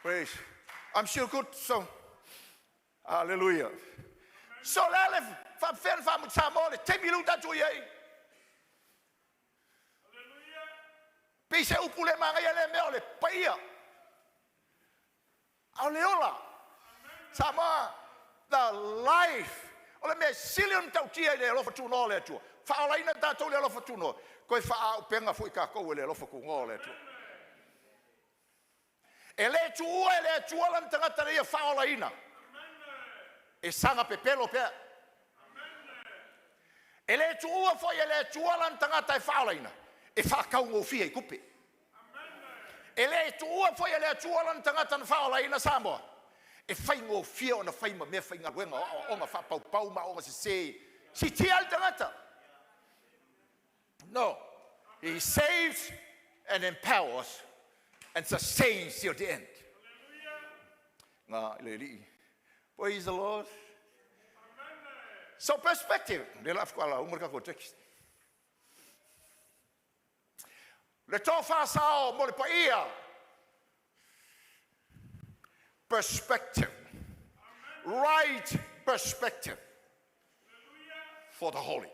praise I'm sure good, so hallelujah. So lele fa fer fa mutsamole te minuta tu ye. Hallelujah. Pise upule manga le meole paia. Aleola. Sama the life. Ole me silion tau tia le lo fatu no le tu. Fa ola ina ta tu le lo fatu no. Ko fa penga fu ka ko le lo fu ko le tu. Ele tu lan tanga tare fa ola ina e sanga pepelo pe ele tu lan tanga tai fa ola ina e fa ka ngo fi e kupe ele tu lan tanga tan fa ola ina samo e fa ngo fi ona fa me fa nga wenga o nga fa pau ma o se si ti al tanga no he saves and empowers and sustains till the end. Praise the Lord. So perspective. Le tofa sao mo le paia. Perspective. Right perspective for the holy.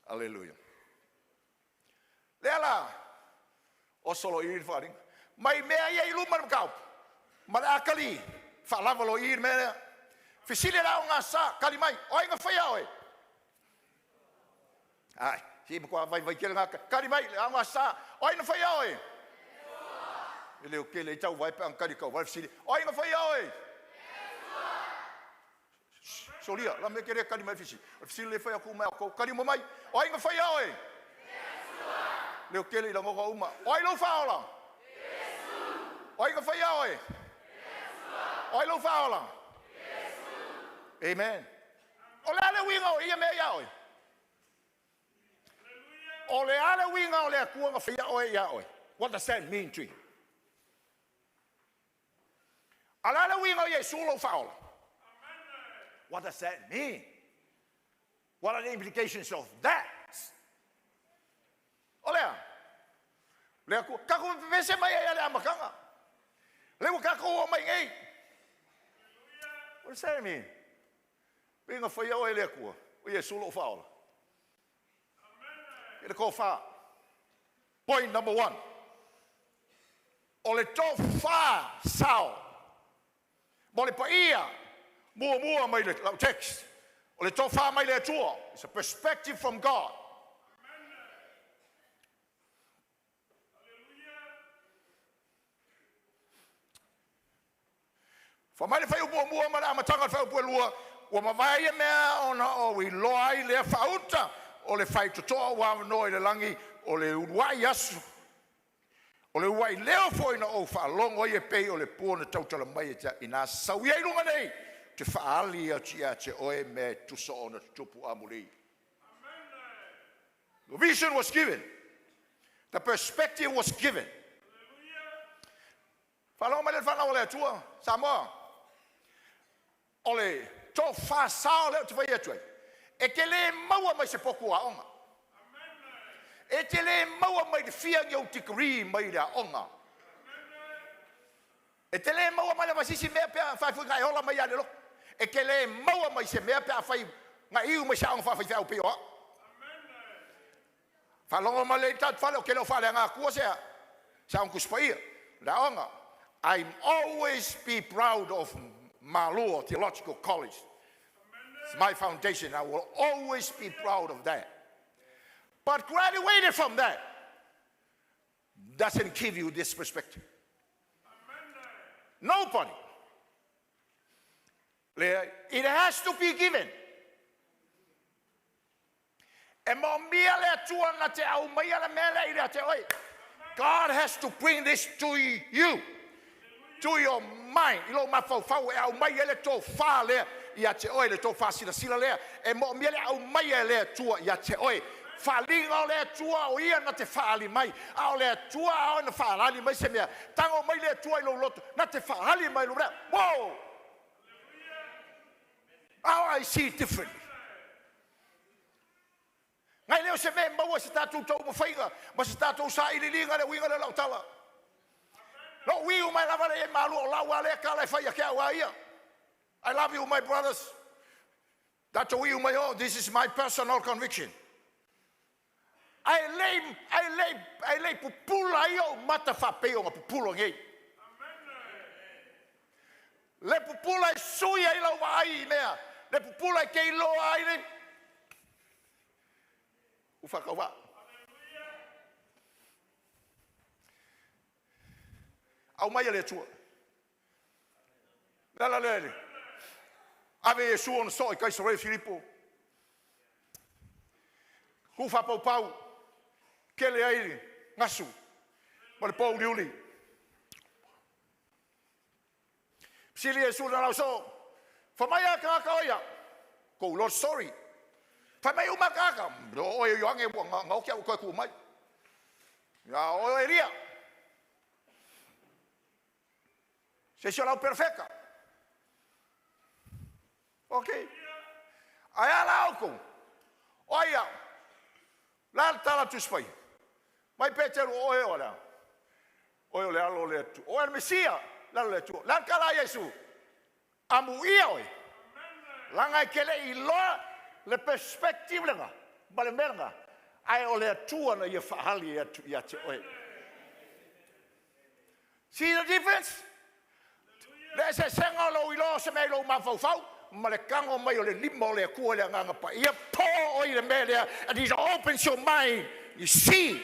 Hallelujah. Lela. O solo ir faring mai mea ia iluma kau mara akali fa lava lo ir mea fisile la nga sa kali mai oi nga faya oi ai si mo vai kele nga kali mai nga sa oi nga faya oi ele o kele tau vai pa kali kau vai fisile oi nga faya oi solia la me kere kali mai fisile faya ku mai ko kali mo mai oi nga faya oi leo kele la ngoga uma oi lo faola oi ka fai oi lo faola amen ole ale winga o ia me ia oi ole ale winga ole ku nga fai oi ia oi what does that mean to you ale winga ia sulo faola what does that mean what are the implications of that olha, le aku kako vese mai ale amakanga. Le kako mai ngai. What does that mean? Pinga foi o ele aku. O Yesu lo fala. Ele ko fa. Point number 1. Ole to fa sao. Mole pa ia. Mua mai le text. Ole to fa mai le tua. It's a perspective from God. Whamai le whai upo mua mara amatanga whai upo lua. Wa mawai e mea ona o i loa i lea whauta. O le whai totoa wa no i le langi. O le uruai asu. O le uruai leo foi na o whaalongo i e pei o le puona tautala mai e tia. I nā sawi ai runga nei. Te whaali a tia te oe me tusa o na tupu amuri. The vision was given. The perspective was given. Whalonga mai le whanau le atua. Samoa. O le tō whāsao leo te whai atuai. E te le maua mai se poku a onga. E te le maua mai te whiangi o tikari mai le a onga. E te le maua mai le masisi mea pia whai ngai hola mai ane lo. E ke le maua mai se mea pia whai ngai iu mai sa onga whai whiau pio. Whalonga mai le tat whale o ke leo whale ngā kua sea. Sa onga kuspaia. Le a onga. I'm always be proud of Malua Theological College. It's my foundation. I will always be proud of that. But graduated from that doesn't give you this perspective. Nobody. It has to be given. God has to bring this to you. To your mind. Ilo mafau fau e au mai ele tō whā lea ia te oe le tō whā sila sila lea. E mo miele au mai e lea tua ia te oe. Whalinga o lea tua o ia na te whaali mai. Ao lea tua ao na whaalani mai se mea. Tango mai lea tua ilo loto. Na te whaali mai lo rea. Whoa! How I see it differently. Ngai leo se mea maua se tātou tau mawhainga. Ma se tātou sa ililinga le winga le lautala. No, we my I love you, my brothers. That's we my own. This is my personal conviction. I lay pupula yo mata fapeo ma pupulo ngai. Le pupula suya ilo ai mea. Le pupula ke ilo ai le. Ufakawa. Au mai le tua. La le. Ave Yesu on so i kaisa re Filipo. Ku fa pau. Kele ai ngasu. Ma le pau liuli. Sili Yesu na so. Fa mai ka ka ia. Ko Lord sorry. Fa mai uma ka ka. O yo ange ngau kia ko ku mai. Ya o eria. Se será o perfeito. Ok. Aí lá o com. Olha. Lá está lá tu espai. Mas Pedro olha. Olha lá o leto. Olha Messia. Lá o leto. Lá cala Jesus. Amuia oi. Lá ngai kele ilo le perspective lá. Balemenga. Aí olha tua na ia fahali ia te oi. See the difference? There's a sangalo ilo se me lo mafau ma le kango mai o le limo le kua le nganga pa ia po o i le mele and it opens your mind you see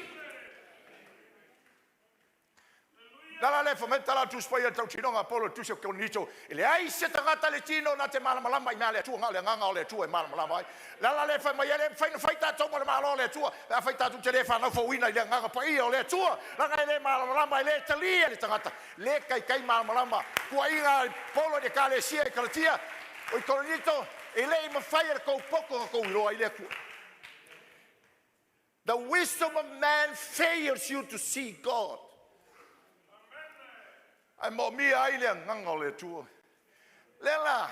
la le fomenta la tu spoia tau tino nga polo tu se konito ele ai se tangata le tino na te malama mai male tu nga le nganga o le tu e malama mai la le fa mai le fai ta to mo malo le tu la fai ta tu te le fa na fo wina le nganga pa ia o le tu la nga le malama mai le tali le tangata le kai malama ku ai polo de kale sia e kalatia o i konito ele ma fai ko poko ko ro ai le ku. The wisdom of man fails you to see God. Ai mo mi ai le nganga le tu lela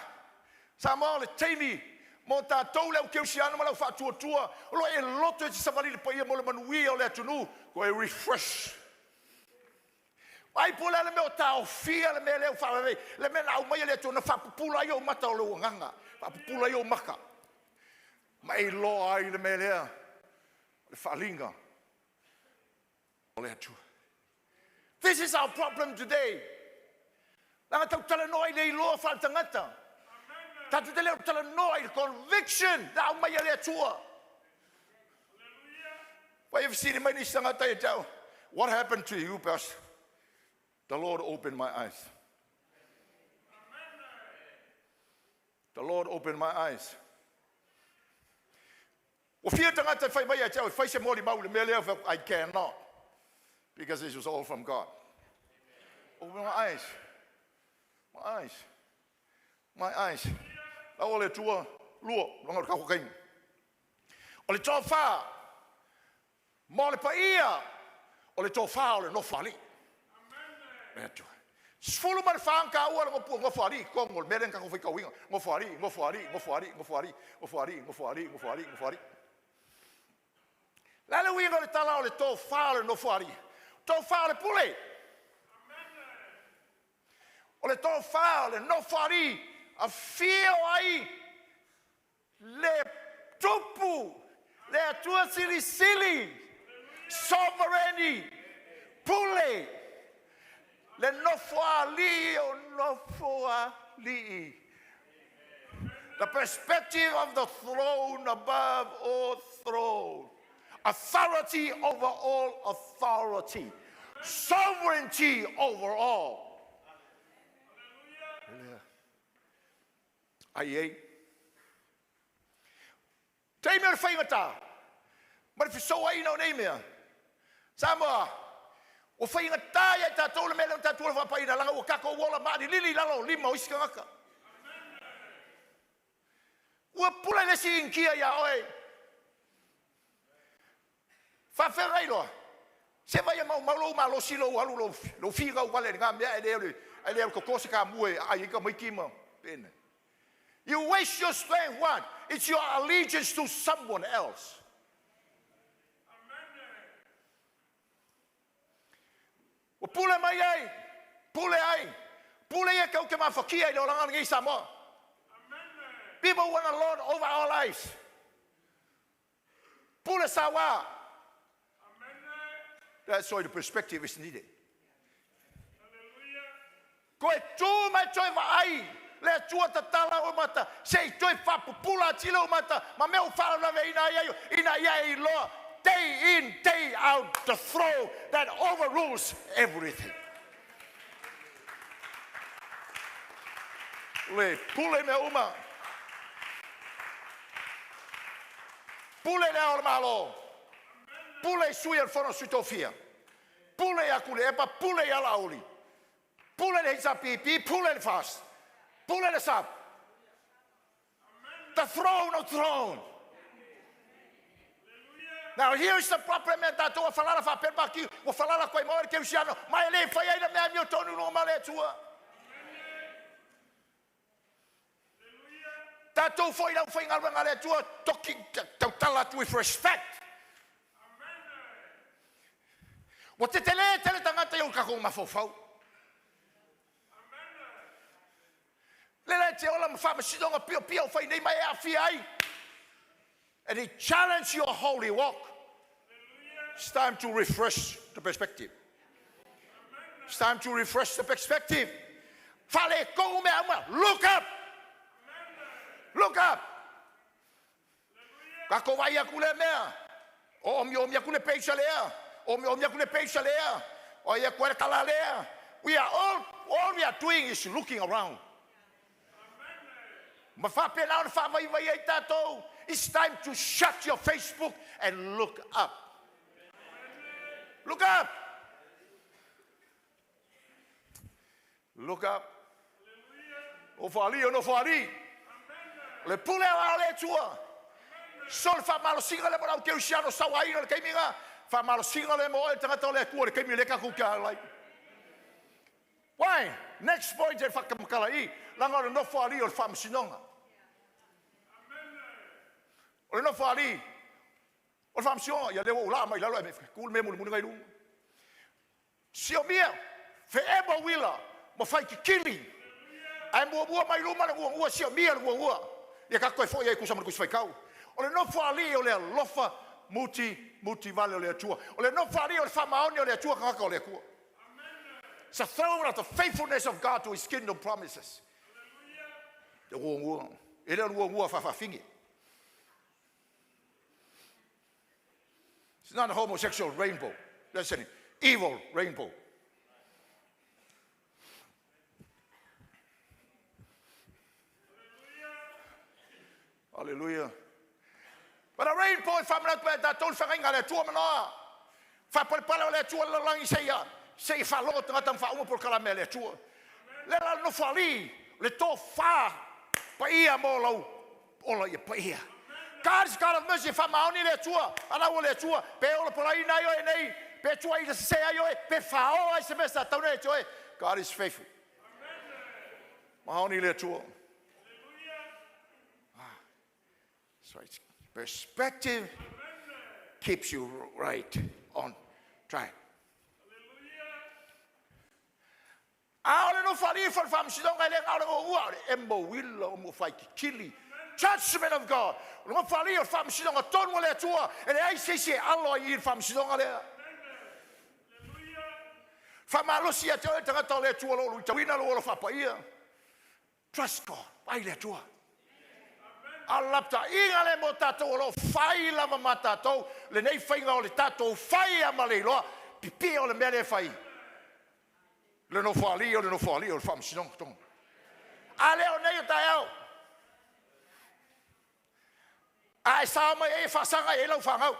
sa mo le tini mo ta tou le ke usiana mo le fa tu lo e loto e sa vali le pa mo le manui o le tunu ko e refresh ai pula le me ta o fia le me le fa le me na o mai le tu na fa pula yo mata o le nganga fa pula yo maka mai lo ai le me le fa linga o le tu. This is our problem today. Nanga tau tala noi le iloa whaatangata. Tatu te leo tala noi, conviction, na umai a lea tua. Why have seen mai ni tangata e tau? What happened to you, Pastor? The Lord opened my eyes. The Lord opened my eyes. O fia tangata fai mai ai fai se mori mau le mele I cannot, because this was all from God. Open my eyes. My eyes. My eyes. La ole tua luo longa ka hokai. O le tofa. Mo le paia. O le tofa o le no fali. Amen. Sfulu mar fang ka ua ngo fali kongo meren ka ko fai ka winga. Ngo fali. La le winga le tala o le tofa o le no fali. Tofa o le pule. O le tofa o le no fali. A fio ai le tupu le atua sili sovereignty pule le nofoali o nofoali. The perspective of the throne above all throne, authority over all authority, sovereignty over all. Ai. Tei mea whai ngata. Mara whiso ai nao nei mea. Samoa. O whai ngata ia tātou le mea leo tātou le whapai na langa o kako wola maari lili lalo lima o isika ngaka. Ua pula le si inkia ia oe. Whawherai loa. Se vai mau malo silo halu lo whiga o wale ngā mea e leo kokosa ka mue ai ika mai kima. Pene. You waste your strength, what? It's your allegiance to someone else. O pule mai ai, pule ia kau ke mawhakia i loranga ngai Samoa. People want the Lord over our lives. Pule sawa. That's why the perspective is needed. Koe tū mai toi wa ai. Le tua tala o mata sei toi whapupula tila o mata ma meu whalawe ina iai loa day in, day out, the throne that overrules everything. Le pule me uma pule le aol malo pule sui al fono sutofia pule akule epa pule ala oli pule le hisapipi pule le fast. Pull us up. The throne of thrones. Now here's the problem that to falar fa per baki, o falar coi mor que o xiano, mai le fai ainda me mio tonu no male tua. Tato foi não foi ngal ngale tua, talking tala with respect. What te tele tangata yo ka ko mafofau. And he challenged your holy walk. It's time to refresh the perspective. It's time to refresh the perspective. Look up. Look up. All we are doing is looking around. It's time to shut your Facebook and look up. Look up. Look up. Ofali o no fali. Le pule a le tua. Sol fa malo singa le mo ke usiano sawai le kaiminga. Fa malo singa le mo e tangata le ku le kaimi le ka ku ka lai. Why? Next point e fa kamkalai. Langa no fali o fam sinonga. O no fali. O fam sinonga ya le o la mai la lo e ku me mo ngai lu. Sio mia. Forever willa. Mo fai ki killing. Ai mo mai lu mana ua sio mia ua. Ya ka koe fo ya ku sama ku fai kau. O le no fali o le lofa muti vale o le tua. O le no fali o le famaoni o le tua ka o le ku. It's a throne of the faithfulness of God to his kingdom promises. The ua. Ele ua fa fingi. It's not a homosexual rainbow. That's an evil rainbow. Hallelujah. But a rain point from that told Fang at 2 minutes. Fapalpala le tua la langi sei fa lo tanga fa uma por caramel le tua. Le la no fali le to fa pa ia mo lo ola ia pa ia. God's God of mercy fa maoni le tua ala o le tua pe ola por ai na yo nei pe tua i se yo pe fa o ai se mesa tau ne tua. God is faithful. Maoni le tua. So it's perspective keeps you right on track. Aole no fali for fam sidong ele aole o ua embo willo mo fai kili judgment of God. No fali o fam sidong a ton mo le tua ele ai se alo I fam sidong ale. Fam alo sia te tanga to le tua lo tawina lo fa pa ia. Trust God. Ai le tua. Alapta ingale mo tatou lo fai lava matatou le nei fainga o le tatou fai a maleloa pipi o le mele fai le no fali o le fam sinong tong ale o nei tae ai sa mai e fa sanga e lo fangau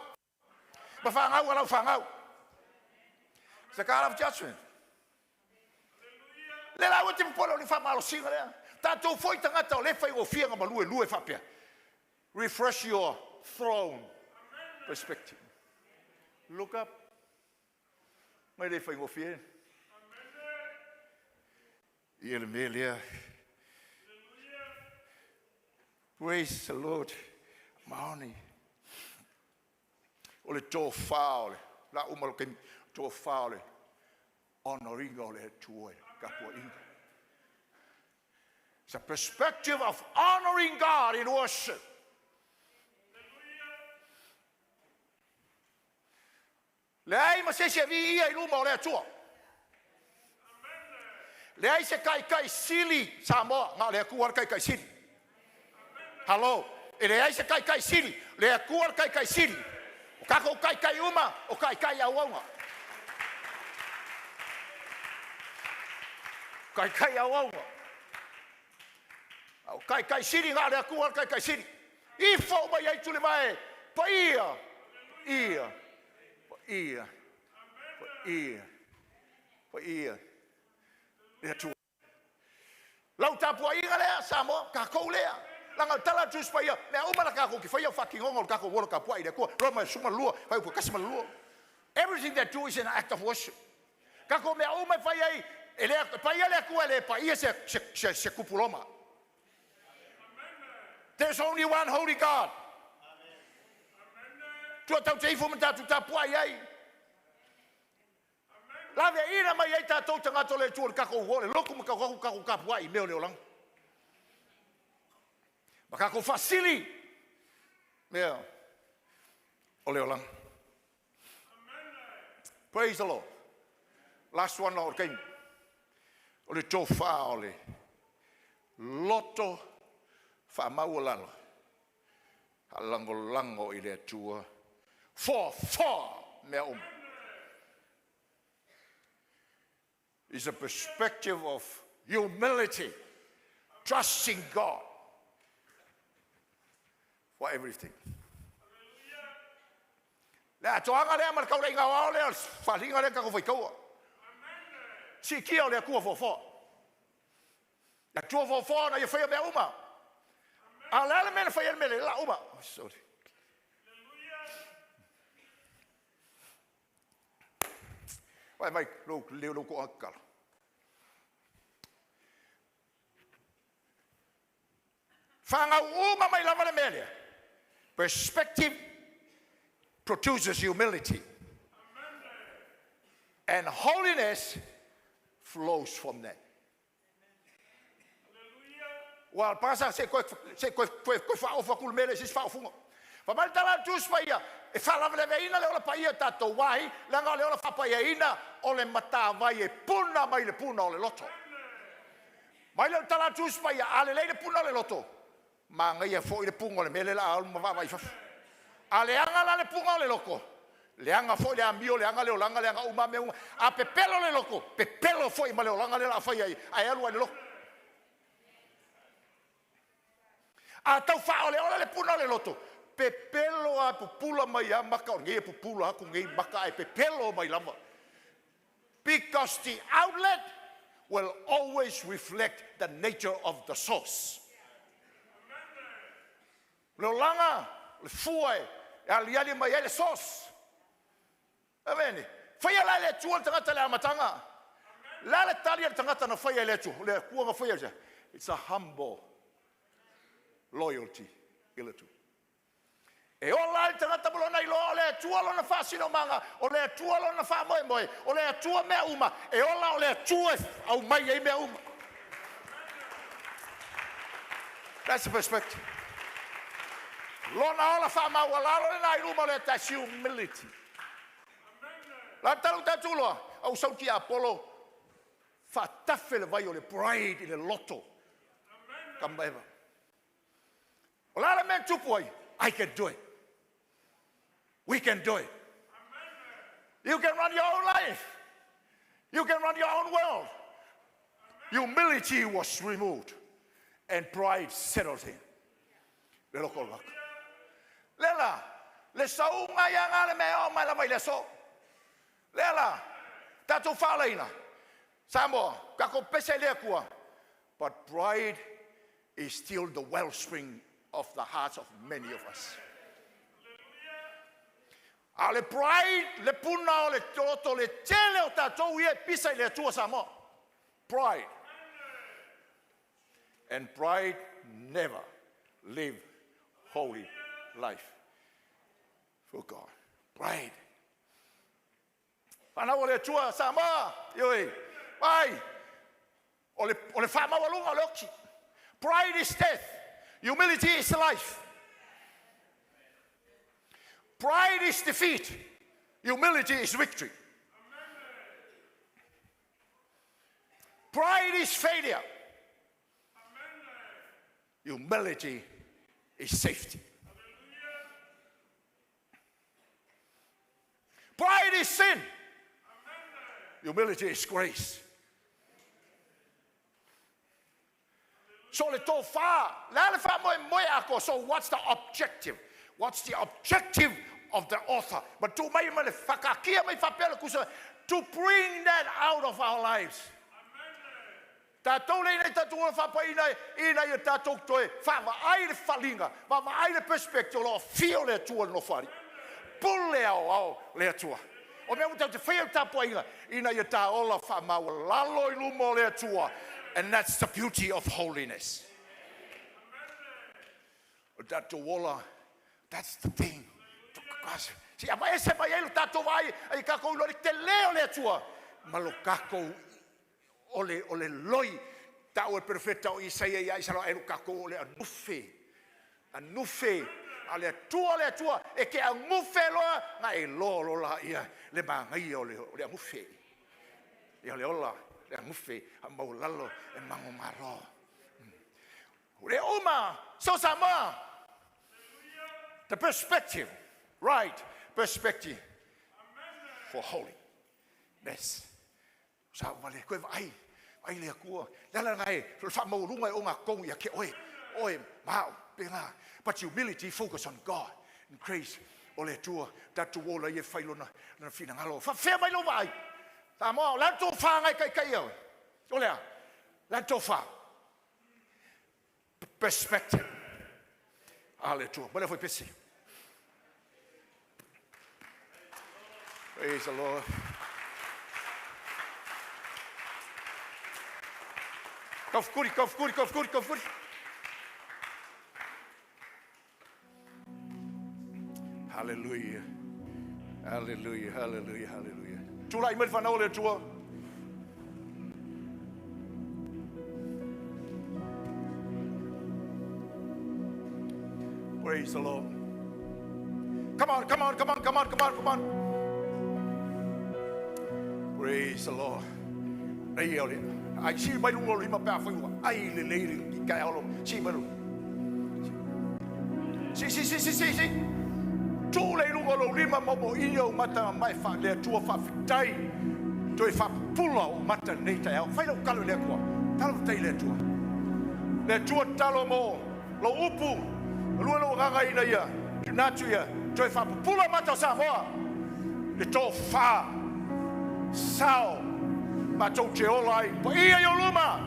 ba fangau lo fangau the God of judgment le la o te polo le fa malo singa le tatou foi tangata o le fai o fianga malue fa pia. Refresh your throne perspective. Look up. May they find fear. Praise the Lord. Maoni. Ole to faule. La umal kem to faule. Honoring ole tuoi kapo in. It's a perspective of honoring God in worship. Le ai ma se vi ia I luma o le atua. Le ai se kai sili sa mo nga le kuar kai sili. Hello. E le ai se kai sili le kuar kai sili. O kako kai uma o kai auanga. Kai auanga. O kai sili nga le kuar kai sili. I fo mai ai tule mai. Pa ia. Le tu. Lau tapua inga lea samo ka kou lea. Langa tala tus pa ia. Me uma la ka ko ki fa ia fucking ngol ka ko wor ka pua ide ko. Roma suma lua, fa ko kasima lua. Everything that do is an act of worship. Ka ko me uma fa ia ele pa ia le ko ele pa ia se kupuloma. There's only one holy God. Tua tau te ifo mata tu tapua ia. La ve ina mai ai tatou tanga le tuol kako hole loko mo kako kapua I meo leolang. Ba kako fasili. Meo. O leolang. Praise the Lord. Last one Lord came. O le tofa o le loto fa maulalo. Lango I le tua. For meo. Is a perspective of humility, trusting God for everything. La toanga le mar kau le ngau le falinga le ka ko fai si kia le ku fo. La tu fo na ye fai me uma. Ala le me fai me la uma. Sorry. Vai, lo ko akal. Fanga uma mai lava le mele. Perspective produces humility. And holiness flows from that. Well, pasa se ko fa kul mele sis fa fungo. Pa mal tala tus pa ia. E fala le veina le ola paia tato wai, langa le ola fa paia ina o le mata vai e puna mai le puna o le loto. Mai le tala tus paia ale le puna le loto. Ma ngai fo le punga le mele la al ma vai fa. Ale anga la le punga le loko. Le anga fo le ambio le anga le olanga le anga uma me a pepelo le loko. Pepelo fo I ma le olanga le la fa ai alu le loko. A tau wha ole le puna le loto. Pe pelo a pupula mai a maka o nge pupula aku nge maka e pe pelo mai lava. Because the outlet will always reflect the nature of the source. Le langa, le fuai, aliali mai le source. Amen. Faya la le tua tangata le amatanga. La le tali le tangata na faya le tua. Le kuanga faya. It's a humble loyalty. Ile tu. E ola le tangata bolona ilo le tua lo na fasino manga. O le tua lo na fa moi moi. O le tua mea uma. E ola o le tua au mai e mea uma. That's the perspective. Lona ola fa ma wala lo na iluma le ta humility. La talu tatulo au sauti Apollo fa tafele vai o le pride le loto. Kambeva. Ola le men tupoi, I can do it. We can do it. You can run your own life. You can run your own world. Humility was removed and pride settled in. Le local work. Lela, le saunga yang ale me o mai la vai le so. Lela, tatu falaina. Samo, kako pese le kua. But pride is still the wellspring of the hearts of many of us. Ale pride, le puna, le toto, le tele o tatou ie pisa le tua samo. Pride. And pride never live holy life for God. Pride. Pana o le tua sama, yoi. Ai. O le fama walunga loki. Pride is death. Humility is life. Pride is defeat. Humility is victory. Pride is failure. Humility is safety. Pride is sin. Humility is grace. So le to fa, la le fa moi ako. So what's the objective? What's the objective of the author? But to mai me fakakia mai fapela kusa to bring that out of our lives. Tatou le nei tatou fa pa ina ia tatou toe fa va ai le falinga, va ai le perspective lo fio le tua no fari. Pulle au le tua. O me uta te fio tapo ina ia ta ola fa ma lalo ilumo le tua. And that's the beauty of holiness. That wola, that's the thing. Si ama ese mai ele tato vai ai kako lo te leo le tua. Malo kako ole loi ta o perfetta o Isaia ia salo e kako le anufe ale tua e ke anufe lo na e lo la ia le mangai o le anufe. Ia le ola le anufe a maulalo e mango maro. Le uma so sama. The perspective, right perspective for holiness. Sa vale ko ai le kua. La ngai fa maulunga o nga kong ia ke oi mau penga. But humility focus on God and grace. Ole tua tatu ola ye failona na fina ngalo. Fa fe mai lo vai. Ta mo la to fa ngai kai yo. Ole la to fa. Perspective. Ale tua. Bale foi pesi. Praise the Lord. Kofkuri. Hallelujah. Tula imal fa le tua. Praise the Lord. Come on. Praise the Lord. I see my Lord in my path. I lady Galo. See my See. Two lay Lolo Rima Mobo Io Mata, my father, two of us die. To if I pull out Mata Nata, I'll find out Calolequa. Talo Taylor to the two Talomo. lo upu, lua lo gaga ina ia, tunatu ia, toi fa pula mata Samoa, le to fa, sao, matou te olai, pa ia yo luma,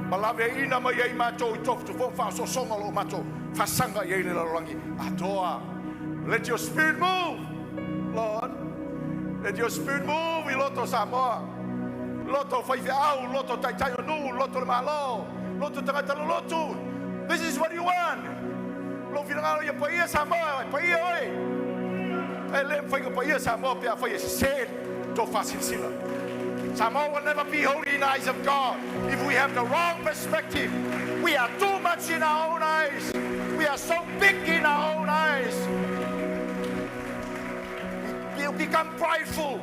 malave ina mai ai matou I tofu tu fa so songa lo matou, fa sanga ia le larangi, atoa, let your spirit move, Lord, let your spirit move I loto Samoa, loto fai au, loto tai tai nu, loto le malo, loto tangata loto. This is what you want. Lo finangalo ia paia Samoa, paia oi. E lem fai ko paia Samoa pia fai said to fasilsila. Samoa will never be holy in the eyes of God if we have the wrong perspective. We are too much in our own eyes. We are so big in our own eyes. We become prideful.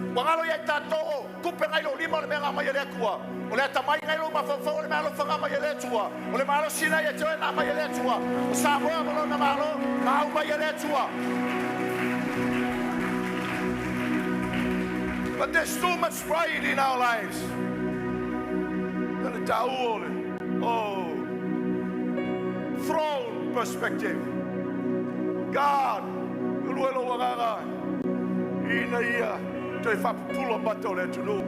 Wangalo ia tato, kupe ngai lo lima le menga mai le kua. O le tamai ngai lo mafafo o le malo fanga mai le tua. O le malo sina ia toe na mai le tua. O Samoa mo na malo, mau mai le tua. But there's too much pride in our lives. And oh, throne perspective. God, uluelo wagaga. Ina ia. Toi fa pula mato le tunu.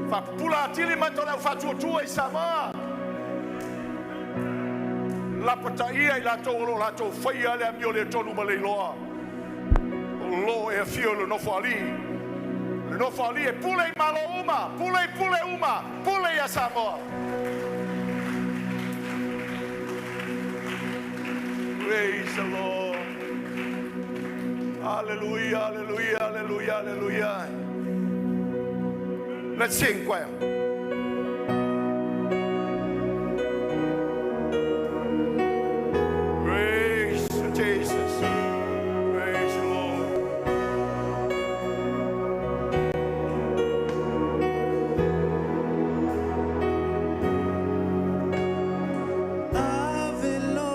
Fa pula tili mato le fa tu I Samoa. La pata ia I la to faia le amio le tonu male loa. O lo e fio le no fali. Le no fali e pule malo uma, pule uma, pule ia Samoa. Praise the Lord. Hallelujah, hallelujah, hallelujah, hallelujah. Let's sing, choir. Praise Jesus. Praise the Lord. Ave lo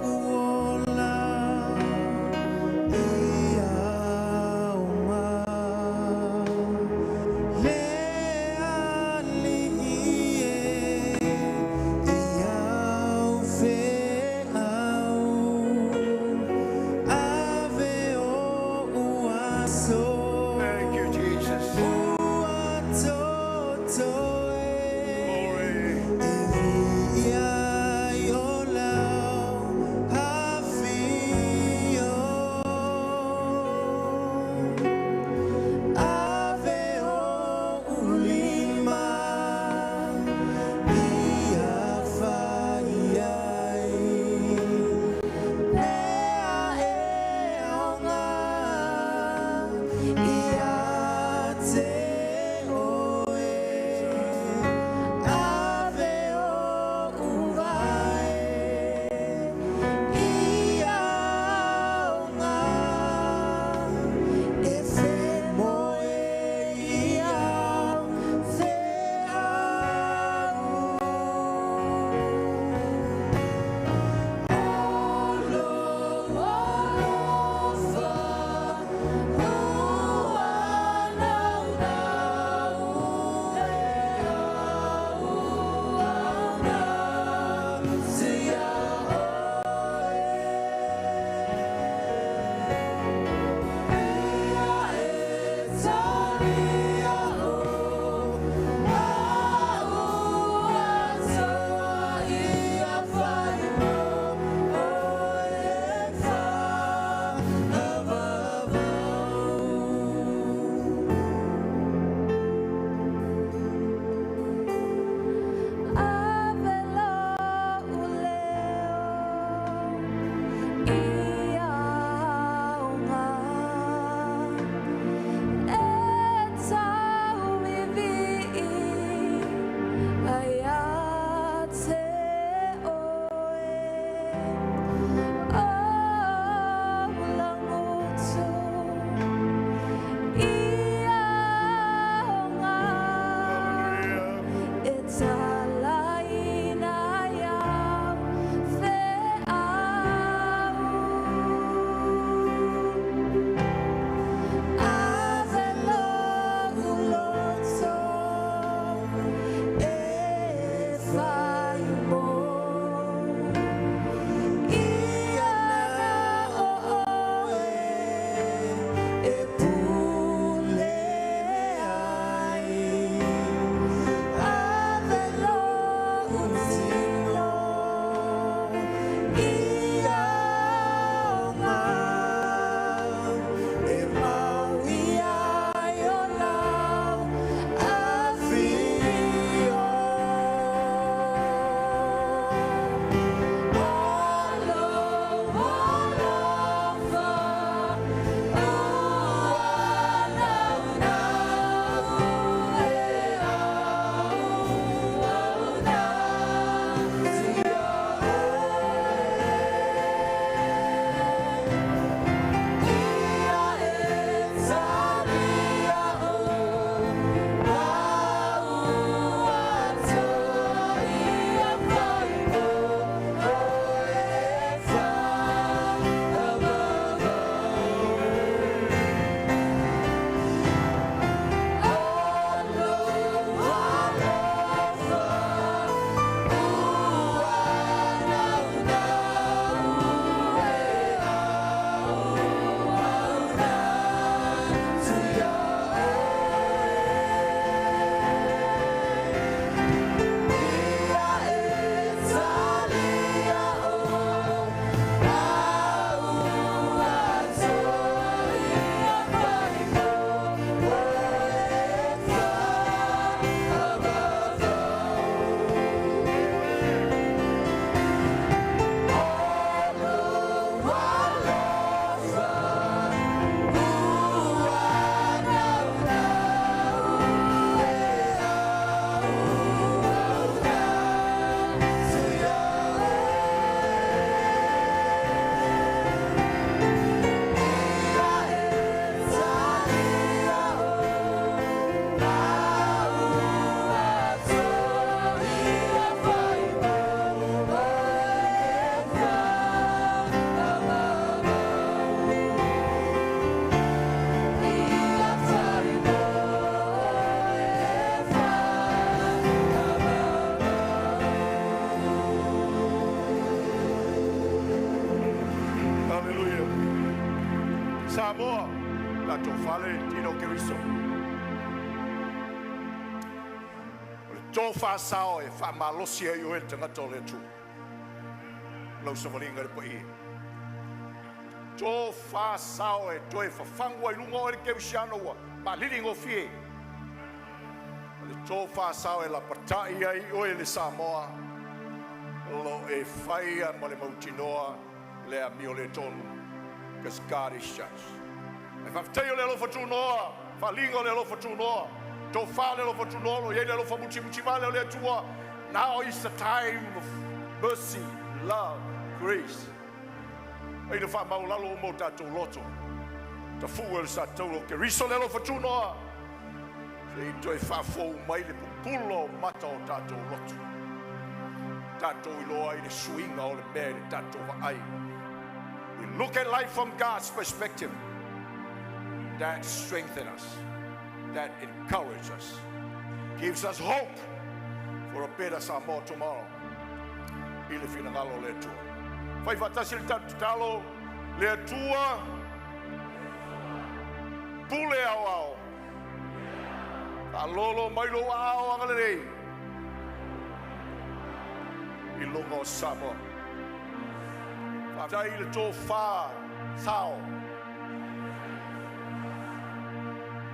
uola. Samoa, tato fale tino kiriso. Tō whāsao e whamalosia i oe tangata o le tū. Lau sa waringa le pai. Tō whāsao e toi whawhangua i lunga o le kewisiano wa. Ma liringo fie. Tō whāsao e la patai ai oe le Samoa. Lo e whaia ma le mautinoa le a mio le tonu. Because God is just. E whawhtei o le alofa tūnoa. Whalinga o le alofa tūnoa. Tō whāle lo whatunolo, ye le lo whamuti vale o le atua. Now is the time of mercy, love, grace. Ei le whamaulalo o mo tātou loto. Ta fua le sa taulo ke riso le lo whatunoa. Ei toi whafou mai le pupulo mata o tātou loto. Tātou iloa i le suinga o le mea le tātou ai. We look at life from God's perspective. That strengthens us. That encourages us, gives us hope for a better Samoa tomorrow. Ile finangalo le tua. Fai fatasi le talo le tua. Pule au au. Alolo mailo au angalei. Ilongo Samoa. Fatai le to fa sao.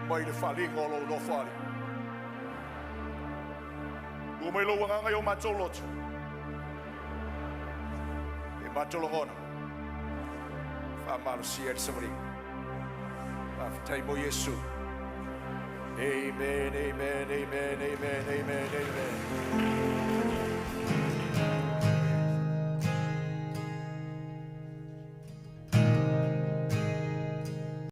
Mai le whalingo lo no whari. Ua mai lo wanganga i o matolotu. E matolongona. Whamaro si e samari. Whaftai mo Yesu. Amen, amen, amen, amen, amen, amen.